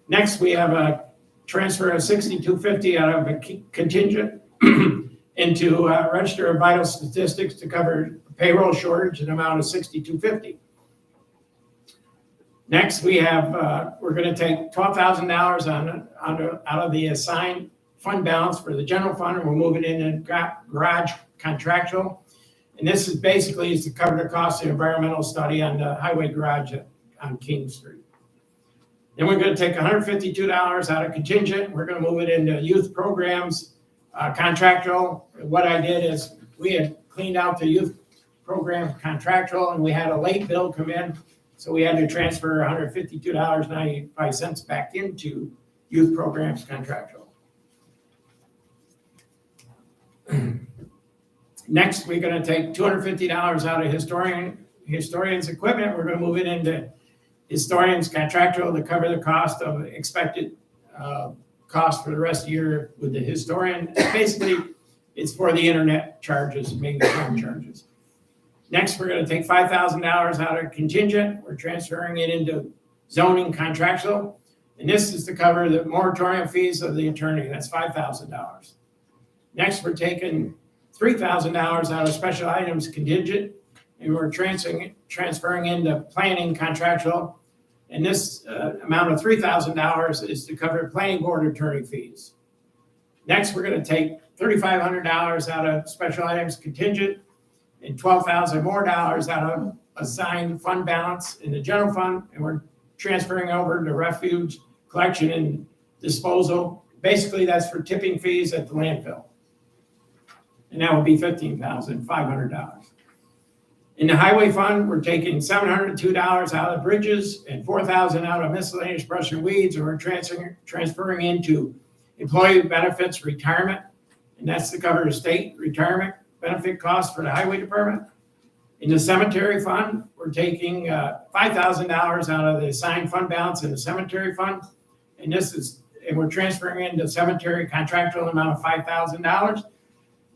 [SPEAKER 2] Next, we have a transfer of $62.50 out of a contingent into Register of Vital Statistics to cover payroll shortage in an amount of $62.50. Next, we have we're going to take $12,000 out of the assigned fund balance for the general fund, and we're moving it in garage contractual. And this is basically to cover the cost of the environmental study on the highway garage on King Street. Then we're going to take $152 out of contingent. We're going to move it into youth programs contractual. What I did is we had cleaned out the youth program contractual, and we had a late bill come in. So we had to transfer $152.95 back into youth programs contractual. Next, we're going to take $250 out of historians equipment. We're going to move it into historians contractual to cover the cost of expected cost for the rest of the year with the historian. Basically, it's for the internet charges, mainly phone charges. Next, we're going to take $5,000 out of contingent. We're transferring it into zoning contractual. And this is to cover the moratorium fees of the attorney. That's $5,000. Next, we're taking $3,000 out of special items contingent. and we're transferring into planning contractual. And this amount of $3,000 is to cover planning board attorney fees. Next, we're gonna take $3,500 out of special items contingent and $12,000 more out of assigned fund balance in the general fund, and we're transferring over to refuge collection and disposal. Basically, that's for tipping fees at the landfill. And that would be $15,500. In the highway fund, we're taking $702 out of bridges and $4,000 out of miscellaneous brush and weeds, and we're transferring into employee benefits retirement, and that's to cover the state retirement benefit costs for the highway department. In the cemetery fund, we're taking $5,000 out of the assigned fund balance in the cemetery fund, and we're transferring into cemetery contractual amount of $5,000.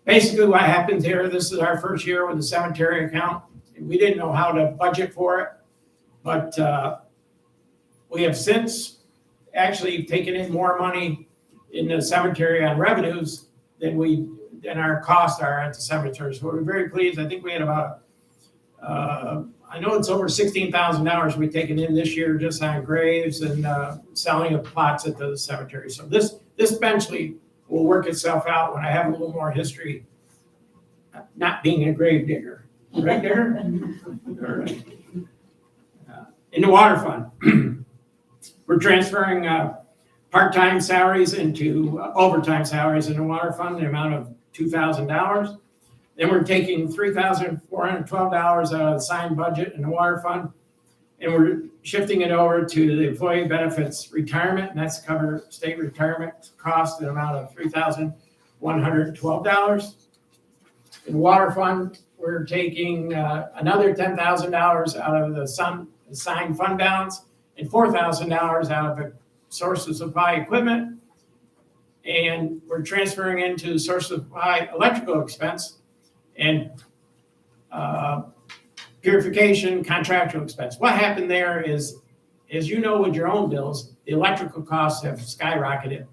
[SPEAKER 2] Basically, what happens here, this is our first year with the cemetery account. We didn't know how to budget for it, but we have since actually taken in more money in the cemetery on revenues than our costs are at the cemetery. So we're very pleased. I think we had about, I know it's over $16,000 we've taken in this year just on graves and selling of plots at the cemetery. So this eventually will work itself out when I have a little more history, not being a grave digger. Right there? All right. In the water fund, we're transferring part-time salaries into overtime salaries in the water fund, the amount of $2,000. Then we're taking $3,412 out of the signed budget in the water fund, and we're shifting it over to the employee benefits retirement, and that's to cover state retirement costs, the amount of $3,112. In the water fund, we're taking another $10,000 out of the assigned fund balance and $4,000 out of the source of supply equipment. And we're transferring into source of supply electrical expense and purification contractual expense. What happened there is, as you know, with your own bills, the electrical costs have skyrocketed.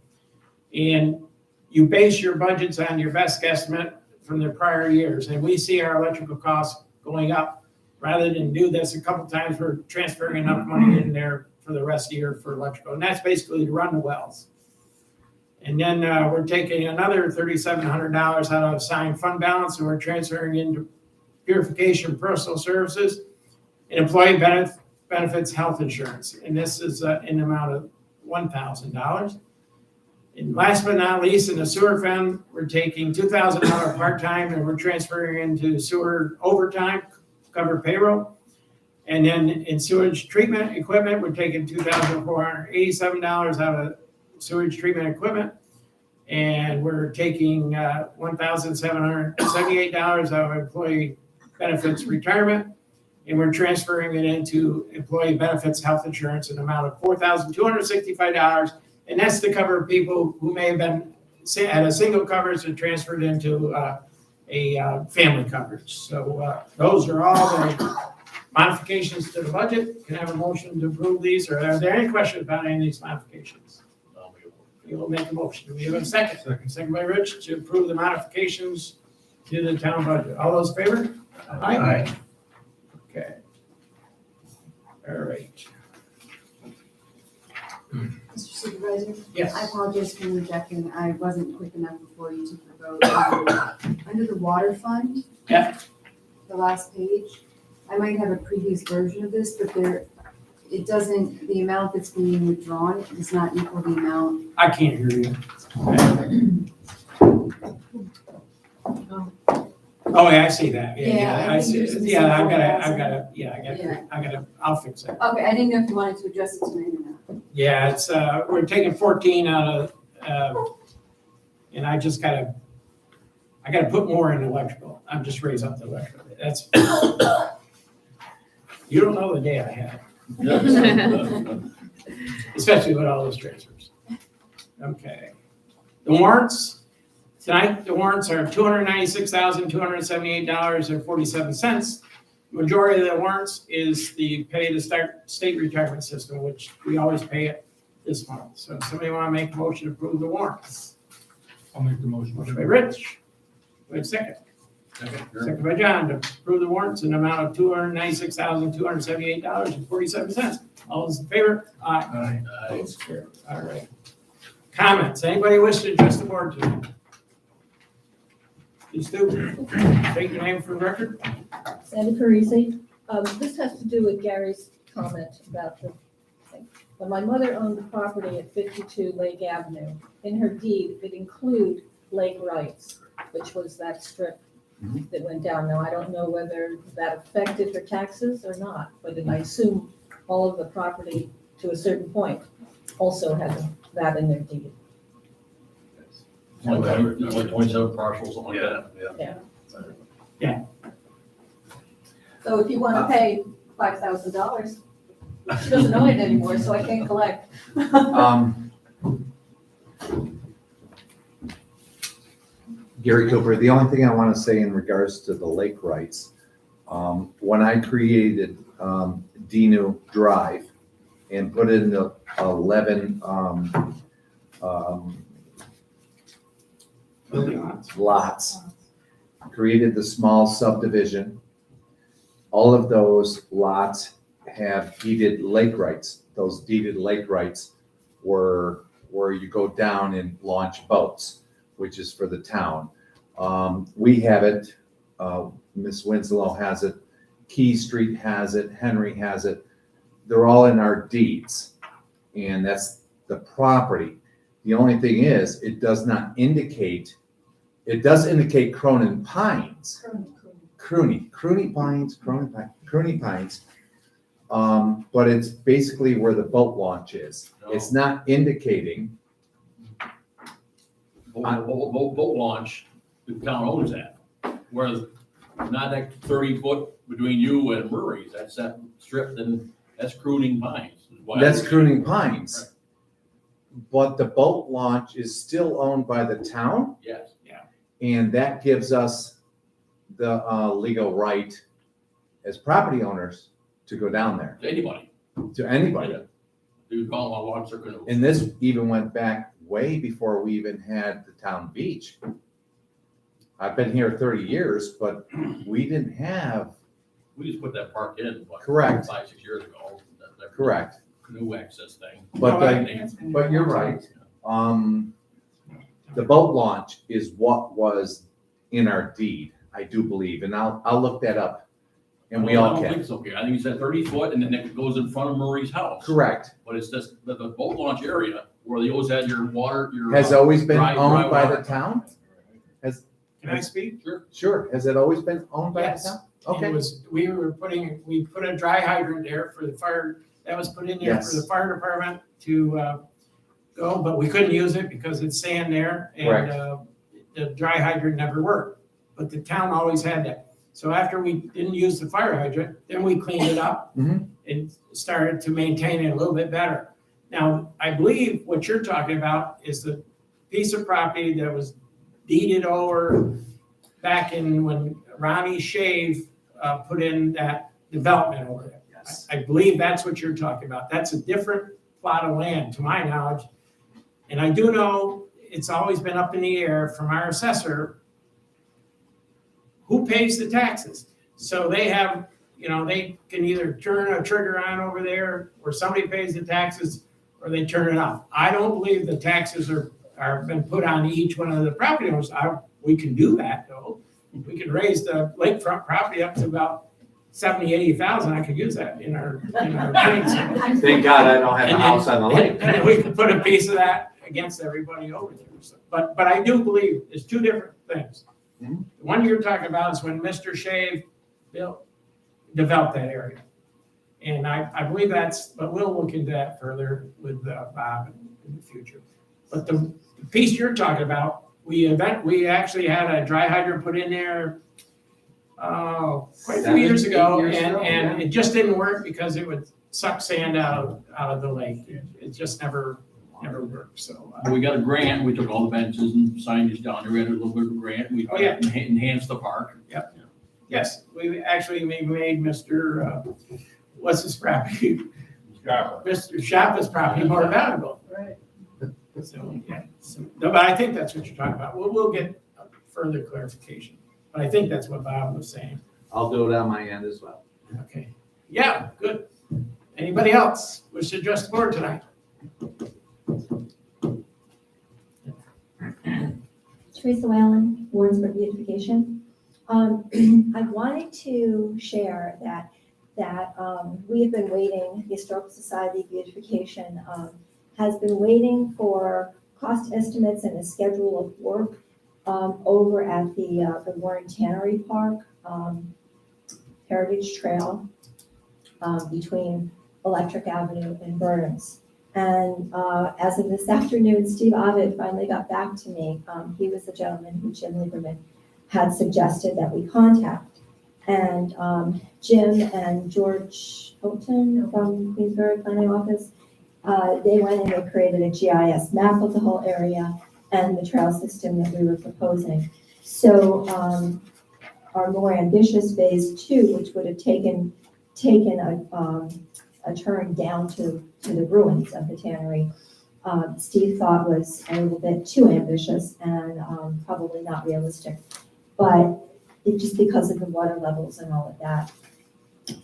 [SPEAKER 2] And you base your budgets on your best guesstimate from the prior years. And we see our electrical costs going up. Rather than do this a couple times, we're transferring enough money in there for the rest of the year for electrical. And that's basically to run the wells. And then we're taking another $3,700 out of assigned fund balance, and we're transferring into purification personal services and employee benefits health insurance. And this is in the amount of $1,000. And last but not least, in the sewer fund, we're taking $2,000 part-time and we're transferring into sewer overtime, cover payroll. And then in sewage treatment equipment, we're taking $2,487 out of sewage treatment equipment. And we're taking $1,778 out of employee benefits retirement. And we're transferring it into employee benefits health insurance in the amount of $4,265. And that's to cover people who may have been at a single coverage and transferred into a family coverage. So those are all the modifications to the budget. Can I have a motion to approve these, or are there any questions about any of these modifications? You will make a motion. Do we have a second? Second by Rich to approve the modifications to the town budget. All those in favor? Aye. Okay. All right.
[SPEAKER 1] Mr. Supervisor?
[SPEAKER 2] Yes.
[SPEAKER 1] I apologize for interjecting. I wasn't quick enough before you took the vote. Under the water fund.
[SPEAKER 2] Yeah.
[SPEAKER 1] The last page, I might have a previous version of this, but it doesn't, the amount that's being withdrawn does not equal the amount.
[SPEAKER 2] I can't hear you. Oh, yeah, I see that.
[SPEAKER 1] Yeah,
[SPEAKER 2] I
[SPEAKER 1] I
[SPEAKER 2] see.
[SPEAKER 1] think there's
[SPEAKER 2] Yeah,
[SPEAKER 1] some
[SPEAKER 2] I'll fix it.
[SPEAKER 1] Okay, I didn't know if you wanted to address it tonight or not.
[SPEAKER 2] Yeah, it's, we're taking 14 out of, and I gotta put more in electrical. I'm just raise up the electrical. That's, you don't know the day I had, especially with all those transfers. Okay. The warrants, tonight, the warrants are $296,278.47. Majority of the warrants is the pay to start state retirement system, which we always pay it this month. So if somebody want to make a motion to approve the warrants?
[SPEAKER 12] I'll make the motion.
[SPEAKER 2] Motion by Rich. Wait a second. Second by John, to approve the warrants in the amount of $296,278.47. All those in favor? Aye. Opposed? Carried. All right. Comments? Anybody wish to address the board tonight? Please do. State your name for the record.
[SPEAKER 9] Sandy Parisi. This has to do with Gary's comment about the thing. When my mother owned the property at 52 Lake Avenue, in her deed, it included lake rights, which was that strip that went down. Now, I don't know whether that affected her taxes or not, but I assume all of the property to a certain point also had that in their deed.
[SPEAKER 3] Like 27 parcels, something like that.
[SPEAKER 9] So if you want to pay $5,000, she doesn't own it anymore, so I can't collect.
[SPEAKER 11] Gary Cooper, the only thing I want to say in regards to the lake rights, when I created Dinu Drive and put in the 11 lots, created the small subdivision, all of those lots have deeded lake rights. Those deeded lake rights were where you go down and launch boats, which is for the town. We have it, Miss Winslow has it, Key Street has it, Henry has it. They're all in our deeds, and that's the property. The only thing is, it does not indicate, it does indicate Cronin Pines. Croony Pines, but it's basically where the boat launch is. It's not indicating.
[SPEAKER 3] Boat launch, the town owns that. Whereas not that 30-foot between you and Murray's, that's that strip, then that's Crooning Pines.
[SPEAKER 11] That's Crooning Pines. Right. But the boat launch is still owned by the town.
[SPEAKER 3] Yes.
[SPEAKER 11] And that gives us the legal right as property owners to go down there.
[SPEAKER 3] To anybody.
[SPEAKER 11] To anybody.
[SPEAKER 3] You call them a launch circuit.
[SPEAKER 11] And this even went back way before we even had the town beach. I've been here 30 years, but we didn't have.
[SPEAKER 3] We just put that park in, what,
[SPEAKER 11] Correct.
[SPEAKER 3] 5-6 years ago. That
[SPEAKER 11] Correct.
[SPEAKER 3] Canoe access thing.
[SPEAKER 11] But you're right. The boat launch is what was in our deed, I do believe, and I'll look that up. And we all
[SPEAKER 3] I don't
[SPEAKER 11] can.
[SPEAKER 3] think so, Gary. I think you said 30 foot and then it goes in front of Murray's house.
[SPEAKER 11] Correct.
[SPEAKER 3] But it's just the boat launch area where you always had your water, your.
[SPEAKER 11] Has always been
[SPEAKER 3] dry
[SPEAKER 11] owned by
[SPEAKER 3] water.
[SPEAKER 11] the town?
[SPEAKER 2] Can I speak?
[SPEAKER 3] Sure.
[SPEAKER 11] Sure. Has it always been owned by the
[SPEAKER 2] Yes.
[SPEAKER 11] town?
[SPEAKER 2] It
[SPEAKER 11] Okay.
[SPEAKER 2] was, we put a dry hydrant there for the fire, that was put in there for
[SPEAKER 11] Yes.
[SPEAKER 2] the fire department to go, but we couldn't use it because it's sand there and the dry hydrant never worked. But the town always had that. So after we didn't use the fire hydrant, then we cleaned it up and started to maintain it a little bit better. Now, I believe what you're talking about is the piece of property that was deeded over back in when Ronnie Shave put in that development over there.
[SPEAKER 11] Yes.
[SPEAKER 2] I believe that's what you're talking about. That's a different plot of land, to my knowledge. And I do know it's always been up in the air from our assessor, who pays the taxes? So they have, they can either turn a trigger on over there where somebody pays the taxes or they turn it off. I don't believe the taxes are been put on each one of the property owners. We can do that though. We can raise the lakefront property up to about 70, 80,000. I could use that in our things.
[SPEAKER 11] Thank God I don't have a house on the lake.
[SPEAKER 2] And we could put a piece of that against everybody over there. So, but I do believe it's two different things.
[SPEAKER 11] Mhm.
[SPEAKER 2] The one you're talking about is when Mr. Shave developed that area. And I believe but we'll look into that further with Bob in the future. But the piece you're talking about, we actually had a dry hydrant put in there quite a few years ago, and it just didn't work because it would suck sand out of the lake. It just never worked, so.
[SPEAKER 3] We got a grant, we took all the benches and signage down there, we had a little bit of a grant, we enhanced the park.
[SPEAKER 2] Yes, we actually made Mr., what's his property? Mr. Shoppa's property more valuable.
[SPEAKER 4] Right.
[SPEAKER 2] So, yeah, but I think that's what you're talking about. We'll get further clarification. But I think that's what Bob was saying.
[SPEAKER 11] I'll do it on my end as well.
[SPEAKER 2] Okay. Yeah, good. Anybody else wish to address the board tonight?
[SPEAKER 12] Teresa Whalen, Warrensburg Beautification. I wanted to share that we have been waiting, the Historical Society Beautification has been waiting for cost estimates and a schedule of work over at the Warren Tannery Park Heritage Trail between Electric Avenue and Burnham's. And as of this afternoon, Steve Ovid finally got back to me. He was the gentleman who Jim Lieberman had suggested that we contact. And Jim and George Hilton from Queensbury Planning Office, they went and they created a GIS map of the whole area and the trail system that we were proposing. So our more ambitious phase 2, which would have taken a turn down to the ruins of the tannery, Steve thought was a little bit too ambitious and probably not realistic. But it just because of the water levels and all of that.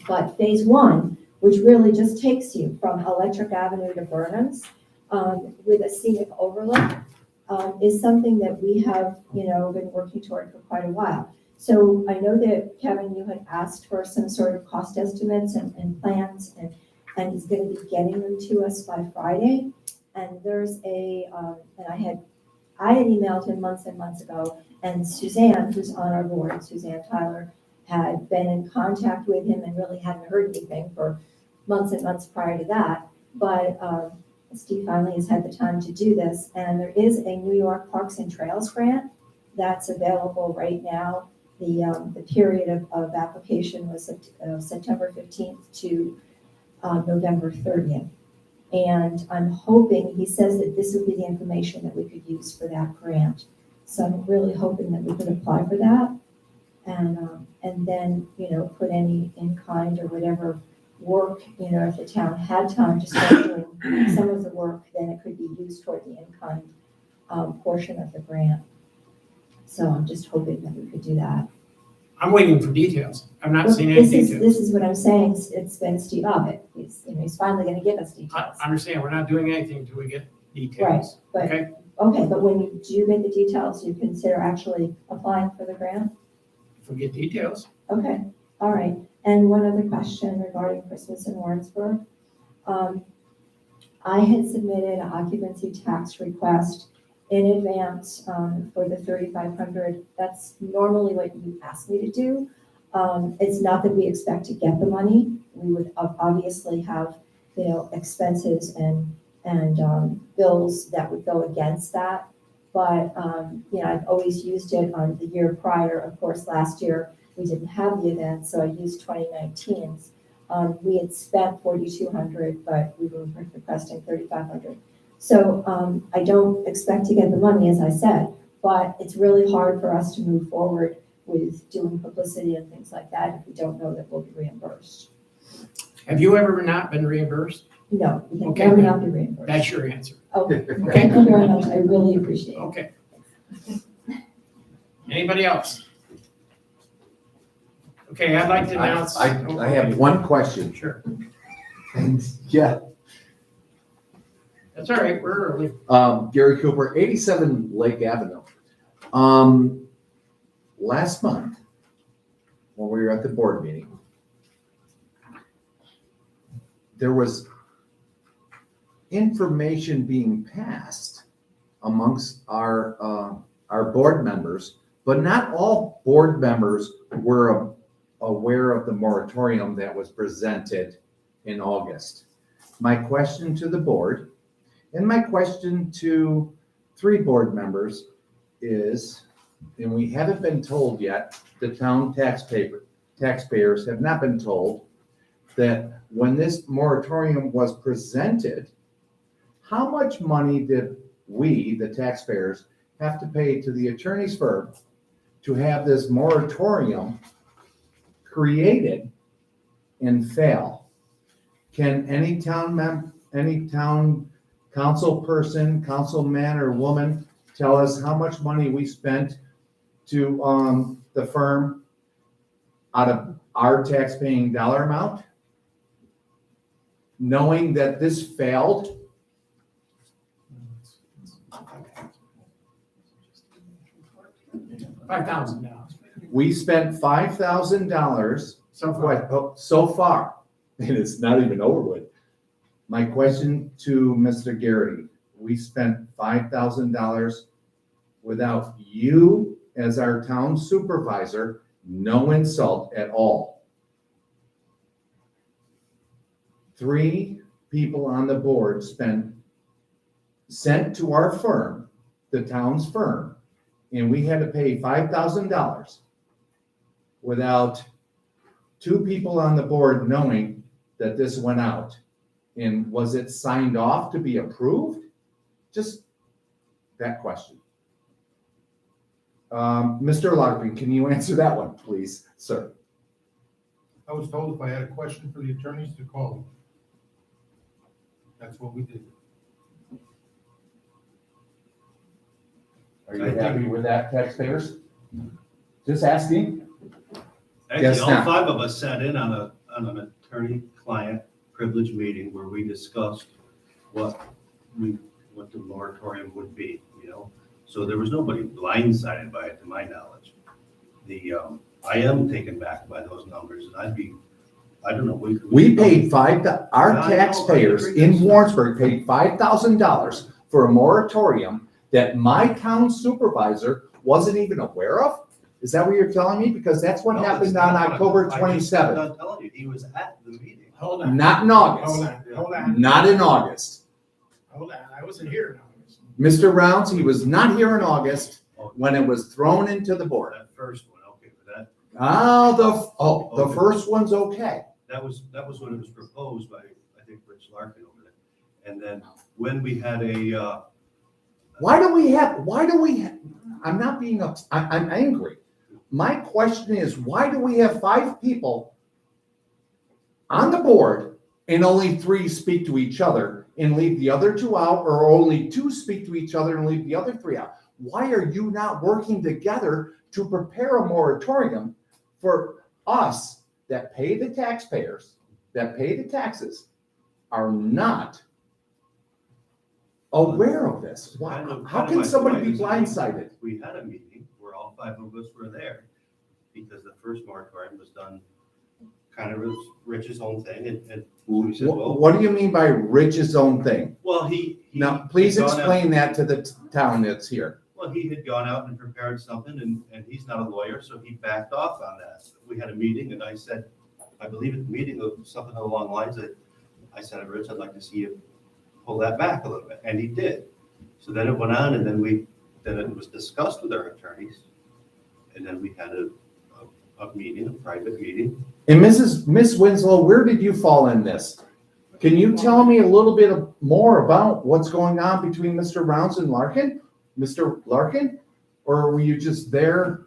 [SPEAKER 12] But phase 1, which really just takes you from Electric Avenue to Burnham's with a scenic overlook, is something that we have, been working toward for quite a while. So I know that, Kevin, you had asked for some sort of cost estimates and plans, and he's going to be getting them to us by Friday. And there's and I had emailed him months and months ago, and Suzanne, who's on our board, Suzanne Tyler, had been in contact with him and really hadn't heard anything for months and months prior to that. But Steve finally has had the time to do this, and there is a New York Parks and Trails grant that's available right now. The period of application was September 15th to November 30th. And I'm hoping, he says that this would be the information that we could use for that grant. So I'm really hoping that we could apply for that and then, put any in kind or whatever work, if the town had time to start doing some of the work, then it could be used toward the in kind portion of the grant. So I'm just hoping that we could do that.
[SPEAKER 2] I'm waiting for details. I've not
[SPEAKER 12] Well,
[SPEAKER 2] seen any
[SPEAKER 12] This
[SPEAKER 2] details.
[SPEAKER 12] is what I'm saying. It's been Steve Ovid. He's finally going to give us
[SPEAKER 2] I
[SPEAKER 12] details.
[SPEAKER 2] understand, we're not doing anything until we get details.
[SPEAKER 12] Right,
[SPEAKER 2] Okay,
[SPEAKER 12] but when you do get the details, you consider actually applying for the grant?
[SPEAKER 2] if we get details.
[SPEAKER 12] Okay, all right. And one other question regarding Christmas in Warrensburg. I had submitted an occupancy tax request in advance for the $3,500. That's normally what you ask me to do. It's not that we expect to get the money. We would obviously have, expenses and bills that would go against that. But, I've always used it on the year prior. Of course, last year we didn't have the event, so I used 2019's. We had spent $4,200, but we were requesting $3,500. So I don't expect to get the money, as I said, but it's really hard for us to move forward with doing publicity and things like that if we don't know that we'll be reimbursed.
[SPEAKER 2] Have you ever not been reimbursed?
[SPEAKER 12] No, we can
[SPEAKER 2] Okay,
[SPEAKER 12] never
[SPEAKER 2] then.
[SPEAKER 12] not be reimbursed.
[SPEAKER 2] That's your answer.
[SPEAKER 12] Okay, thank you very much. I really appreciate it.
[SPEAKER 2] Okay. Anybody else? Okay, I'd like to announce.
[SPEAKER 11] I have one question.
[SPEAKER 2] Sure.
[SPEAKER 11] Yeah.
[SPEAKER 2] That's all right, we're early.
[SPEAKER 11] Gary Cooper, 87 Lake Avenue. Last month, when we were at the board meeting, there was information being passed amongst our board members, but not all board members were aware of the moratorium that was presented in August. My question to the board, and my question to 3 board members is, and we haven't been told yet, the town taxpayers have not been told that when this moratorium was presented, how much money did we, the taxpayers, have to pay to the attorney's firm to have this moratorium created and fail? Can any town council person, councilman or woman tell us how much money we spent to, the firm out of our tax-paying dollar amount, knowing that this failed?
[SPEAKER 2] $5,000
[SPEAKER 11] We spent $5,000
[SPEAKER 2] so far.
[SPEAKER 11] so far, and it's not even over with. My question to Mr. Garrity, we spent $5,000 without you as our town supervisor, no insult at all. 3 people on the board sent to our firm, the town's firm, and we had to pay $5,000 without 2 people on the board knowing that this went out. And was it signed off to be approved? Just that question. Mr. Larkin, can you answer that one, please, sir?
[SPEAKER 13] I was told if I had a question for the attorneys to call them. That's what we did.
[SPEAKER 11] Are you happy with that, taxpayers? Just asking.
[SPEAKER 7] Actually,
[SPEAKER 11] Yes,
[SPEAKER 7] all
[SPEAKER 11] now.
[SPEAKER 7] 5 of us sat in on an attorney-client privilege meeting where we discussed what the moratorium would be, you know? So there was nobody blindsided by it, to my knowledge. I am taken back by those numbers, and I don't know.
[SPEAKER 11] We paid our
[SPEAKER 7] Yeah, I know, I
[SPEAKER 11] taxpayers
[SPEAKER 7] agree.
[SPEAKER 11] in Warrensburg paid $5,000 for a moratorium that my town supervisor wasn't even aware of? Is that what you're telling me? Because that's what
[SPEAKER 7] No,
[SPEAKER 11] happened
[SPEAKER 7] it's
[SPEAKER 11] on
[SPEAKER 7] not.
[SPEAKER 11] October
[SPEAKER 7] I just got
[SPEAKER 11] 27th,
[SPEAKER 7] done telling you, he was at the meeting.
[SPEAKER 2] Hold on.
[SPEAKER 11] not in
[SPEAKER 2] Hold
[SPEAKER 11] August,
[SPEAKER 2] on, hold on,
[SPEAKER 11] not in August.
[SPEAKER 2] hold on. I wasn't here in August.
[SPEAKER 11] Mr. Rounds, he was not here in August when it was thrown into the board.
[SPEAKER 7] That first one, okay, but
[SPEAKER 11] The first one's okay.
[SPEAKER 7] that was when it was proposed by, I think, Rich Larkin over there. And then when we had
[SPEAKER 11] Why do we have, I'm not being I'm angry. My question is, why do we have 5 people on the board and only 3 speak to each other and leave the other 2 out, or only 2 speak to each other and leave the other 3 out? Why are you not working together to prepare a moratorium for us that pay the taxpayers, that pay the taxes, are not aware of this? Why? How can somebody be blindsided?
[SPEAKER 7] We had a meeting where all 5 of us were there because the first moratorium was done kind of as Rich's own thing. And we said, well,
[SPEAKER 11] What do you mean by Rich's own thing?
[SPEAKER 7] well, he.
[SPEAKER 11] Now, please
[SPEAKER 7] had gone out-
[SPEAKER 11] explain that to the town that's here.
[SPEAKER 7] Well, he had gone out and prepared something and he's not a lawyer, so he backed off on that. We had a meeting and I said, I believe at the meeting of something along the lines that I said, Rich, I'd like to see you pull that back a little bit. And he did. So then it went on and then it was discussed with our attorneys. And then we had a meeting, a private meeting.
[SPEAKER 11] And Miss Winslow, where did you fall in this? Can you tell me a little bit more about what's going on between Mr. Rounds and Larkin? Mr. Larkin? Or were you just there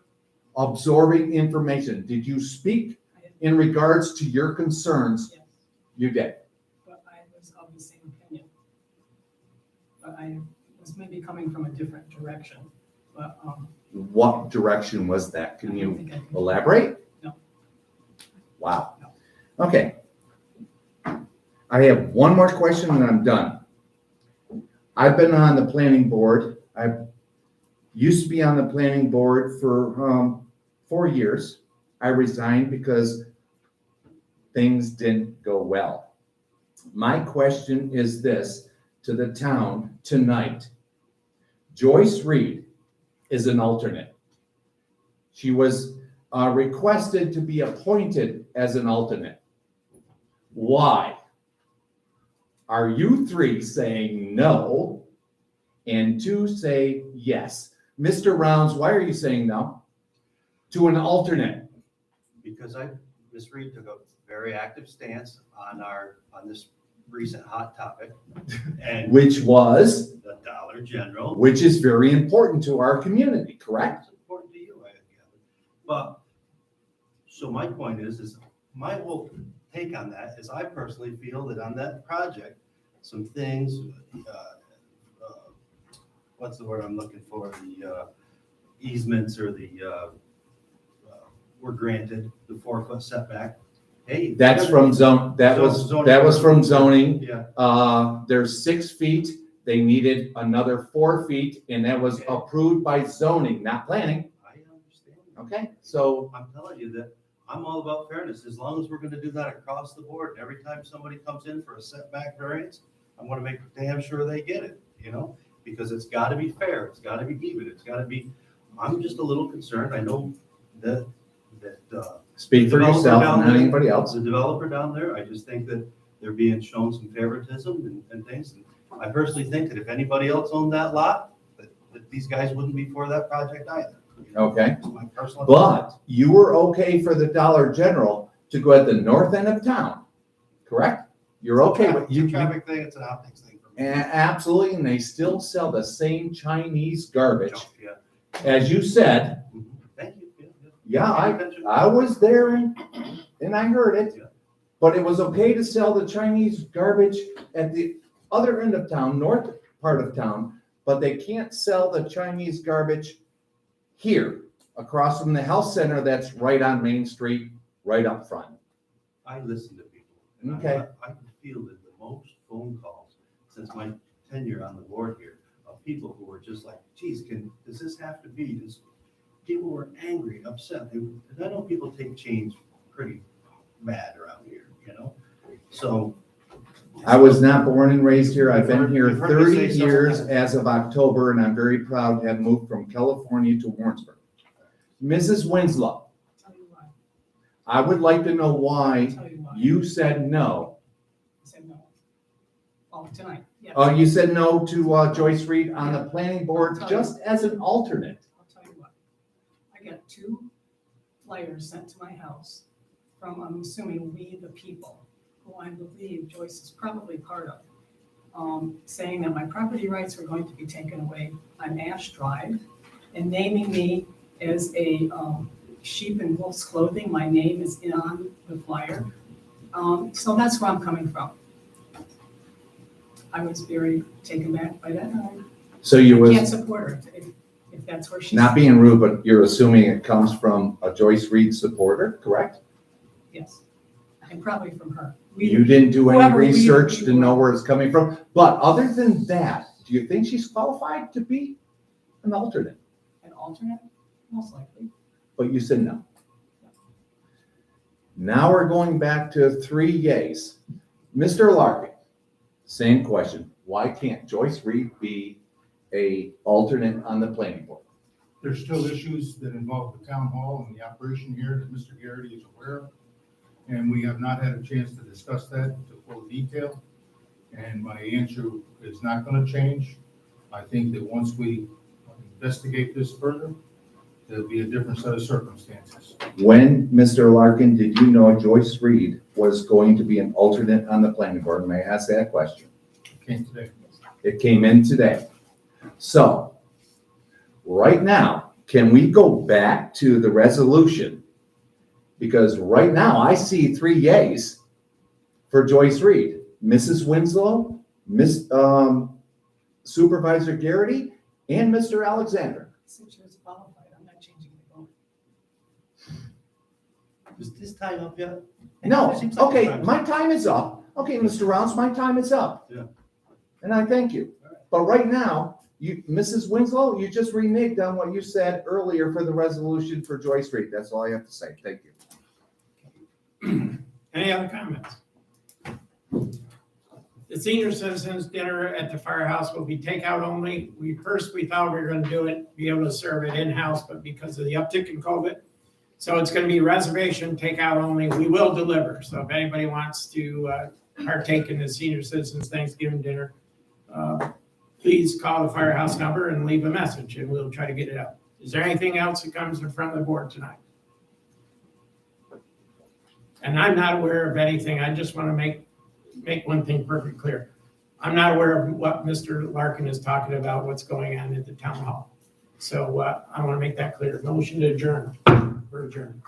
[SPEAKER 11] absorbing information? Did you speak in regards to your concerns?
[SPEAKER 6] Yes,
[SPEAKER 11] You did.
[SPEAKER 6] but I was of the same opinion. But I was maybe coming from a different direction, but,
[SPEAKER 11] What direction was that? Can
[SPEAKER 6] I don't
[SPEAKER 11] you
[SPEAKER 6] think I can-
[SPEAKER 11] elaborate?
[SPEAKER 6] No.
[SPEAKER 11] Wow. Okay. I have one more question and I'm done. I've been on the planning board. I used to be on the planning board for 4 years. I resigned because things didn't go well. My question is this to the town tonight. Joyce Reed is an alternate. She was requested to be appointed as an alternate. Why? Are you 3 saying no and 2 say yes? Mr. Rounds, why are you saying no to an alternate?
[SPEAKER 7] Because Ms. Reed took a very active stance on this recent hot topic. And
[SPEAKER 11] Which was,
[SPEAKER 7] the Dollar General.
[SPEAKER 11] which is very important to our community, correct?
[SPEAKER 7] It's important to you, I gather. But, so my point is my whole take on that is I personally feel that on that project, some things, what's the word I'm looking for? easements or were granted, the 4-foot setback. Hey.
[SPEAKER 11] That's from that was from zoning.
[SPEAKER 7] Yeah,
[SPEAKER 11] There's 6 feet, they needed another 4 feet, and that was approved by zoning, not planning.
[SPEAKER 7] I understand.
[SPEAKER 11] Okay, so,
[SPEAKER 7] I'm telling you that I'm all about fairness, as long as we're gonna do that across the board. Every time somebody comes in for a setback variance, I wanna make damn sure they get it, you know? Because it's gotta be fair, it's gotta be even, it's gotta be, I'm just a little concerned, I know that
[SPEAKER 11] speak for
[SPEAKER 7] developer
[SPEAKER 11] yourself,
[SPEAKER 7] down
[SPEAKER 11] not
[SPEAKER 7] there-
[SPEAKER 11] anybody else.
[SPEAKER 7] the developer down there, I just think that they're being shown some favoritism and things. And I personally think that if anybody else owned that lot, that these guys wouldn't be for that project either. You know,
[SPEAKER 11] Okay,
[SPEAKER 7] it's my personal.
[SPEAKER 11] but you were okay for the Dollar General to go at the north end of town, correct? You're okay with,
[SPEAKER 7] It's a
[SPEAKER 11] you,
[SPEAKER 7] traffic thing, it's an optics thing for me.
[SPEAKER 11] absolutely, and they still sell the same Chinese garbage.
[SPEAKER 7] Yeah.
[SPEAKER 11] As you said,
[SPEAKER 7] Thank you.
[SPEAKER 11] yeah, I was there and I heard it.
[SPEAKER 7] Yeah.
[SPEAKER 11] But it was okay to sell the Chinese garbage at the other end of town, north part of town, but they can't sell the Chinese garbage here, across from the health center that's right on Main Street, right up front.
[SPEAKER 7] I listen to people. and
[SPEAKER 11] Okay.
[SPEAKER 7] I feel that the most phone calls since my tenure on the board here of people who were just like, geez, does this have to be? People were angry, upset. And I know people take change pretty bad around here, you know? So.
[SPEAKER 11] I was not born and raised here. I've been here
[SPEAKER 7] You've heard me
[SPEAKER 11] 30
[SPEAKER 7] say several
[SPEAKER 11] years
[SPEAKER 7] times.
[SPEAKER 11] as of October, and I'm very proud to have moved from California to Warrensburg. Mrs. Winslow,
[SPEAKER 6] Tell you why.
[SPEAKER 11] I would like to know why
[SPEAKER 6] Tell you why.
[SPEAKER 11] you said no.
[SPEAKER 6] I said no. Oh, tonight, yes.
[SPEAKER 11] You said no to Joyce Reed on the planning board just as an alternate.
[SPEAKER 6] I'll tell you what. I got 2 flyers sent to my house from, I'm assuming, We the People, who I believe Joyce is probably part of, saying that my property rights were going to be taken away on Ash Drive and naming me as a sheep in wolf's clothing. My name is on the flyer. So that's where I'm coming from. I was very taken back by that.
[SPEAKER 11] So you
[SPEAKER 6] I can't
[SPEAKER 11] was
[SPEAKER 6] support her if that's where she's.
[SPEAKER 11] not being rude, but you're assuming it comes from a Joyce Reed supporter, correct?
[SPEAKER 6] Yes, and probably from her.
[SPEAKER 11] You didn't do any
[SPEAKER 6] Whoever we-
[SPEAKER 11] research to know where it's coming from. But other than that, do you think she's qualified to be an alternate?
[SPEAKER 6] An alternate, most likely.
[SPEAKER 11] But you said no. Now we're going back to 3 yays. Mr. Larkin, same question. Why can't Joyce Reed be a alternate on the planning board?
[SPEAKER 13] There's still issues that involve the town hall and the operation here that Mr. Garrity is aware of. And we have not had a chance to discuss that to full detail. And my answer is not gonna change. I think that once we investigate this further, there'll be a different set of circumstances.
[SPEAKER 11] When, Mr. Larkin, did you know Joyce Reed was going to be an alternate on the planning board? May I ask that question?
[SPEAKER 13] Came today.
[SPEAKER 11] It came in today. So, right now, can we go back to the resolution? Because right now, I see 3 yays for Joyce Reed. Mrs. Winslow, Supervisor Garrity, and Mr. Alexander.
[SPEAKER 6] Since you're qualified, I'm not changing the vote.
[SPEAKER 7] Is this time up yet?
[SPEAKER 11] No,
[SPEAKER 7] It seems like
[SPEAKER 11] okay,
[SPEAKER 7] time's
[SPEAKER 11] my
[SPEAKER 7] up.
[SPEAKER 11] time is up. Okay, Mr. Rounds, my time is up.
[SPEAKER 7] Yeah.
[SPEAKER 11] And I thank you. But right now, Mrs. Winslow, you just reneged on what you said earlier for the resolution for Joyce Reed. That's all I have to say. Thank you.
[SPEAKER 2] Any other comments? The senior citizens dinner at the firehouse will be takeout only. We thought we were gonna do it, be able to serve it in-house, but because of the uptick in COVID. So it's gonna be reservation, takeout only. We will deliver. So if anybody wants to partake in the senior citizens Thanksgiving dinner, please call the firehouse number and leave a message and we'll try to get it out. Is there anything else that comes in front of the board tonight? And I'm not aware of anything. I just want to make one thing perfectly clear. I'm not aware of what Mr. Larkin is talking about, what's going on at the town hall. So I want to make that clear. Motion to adjourn. We're adjourned.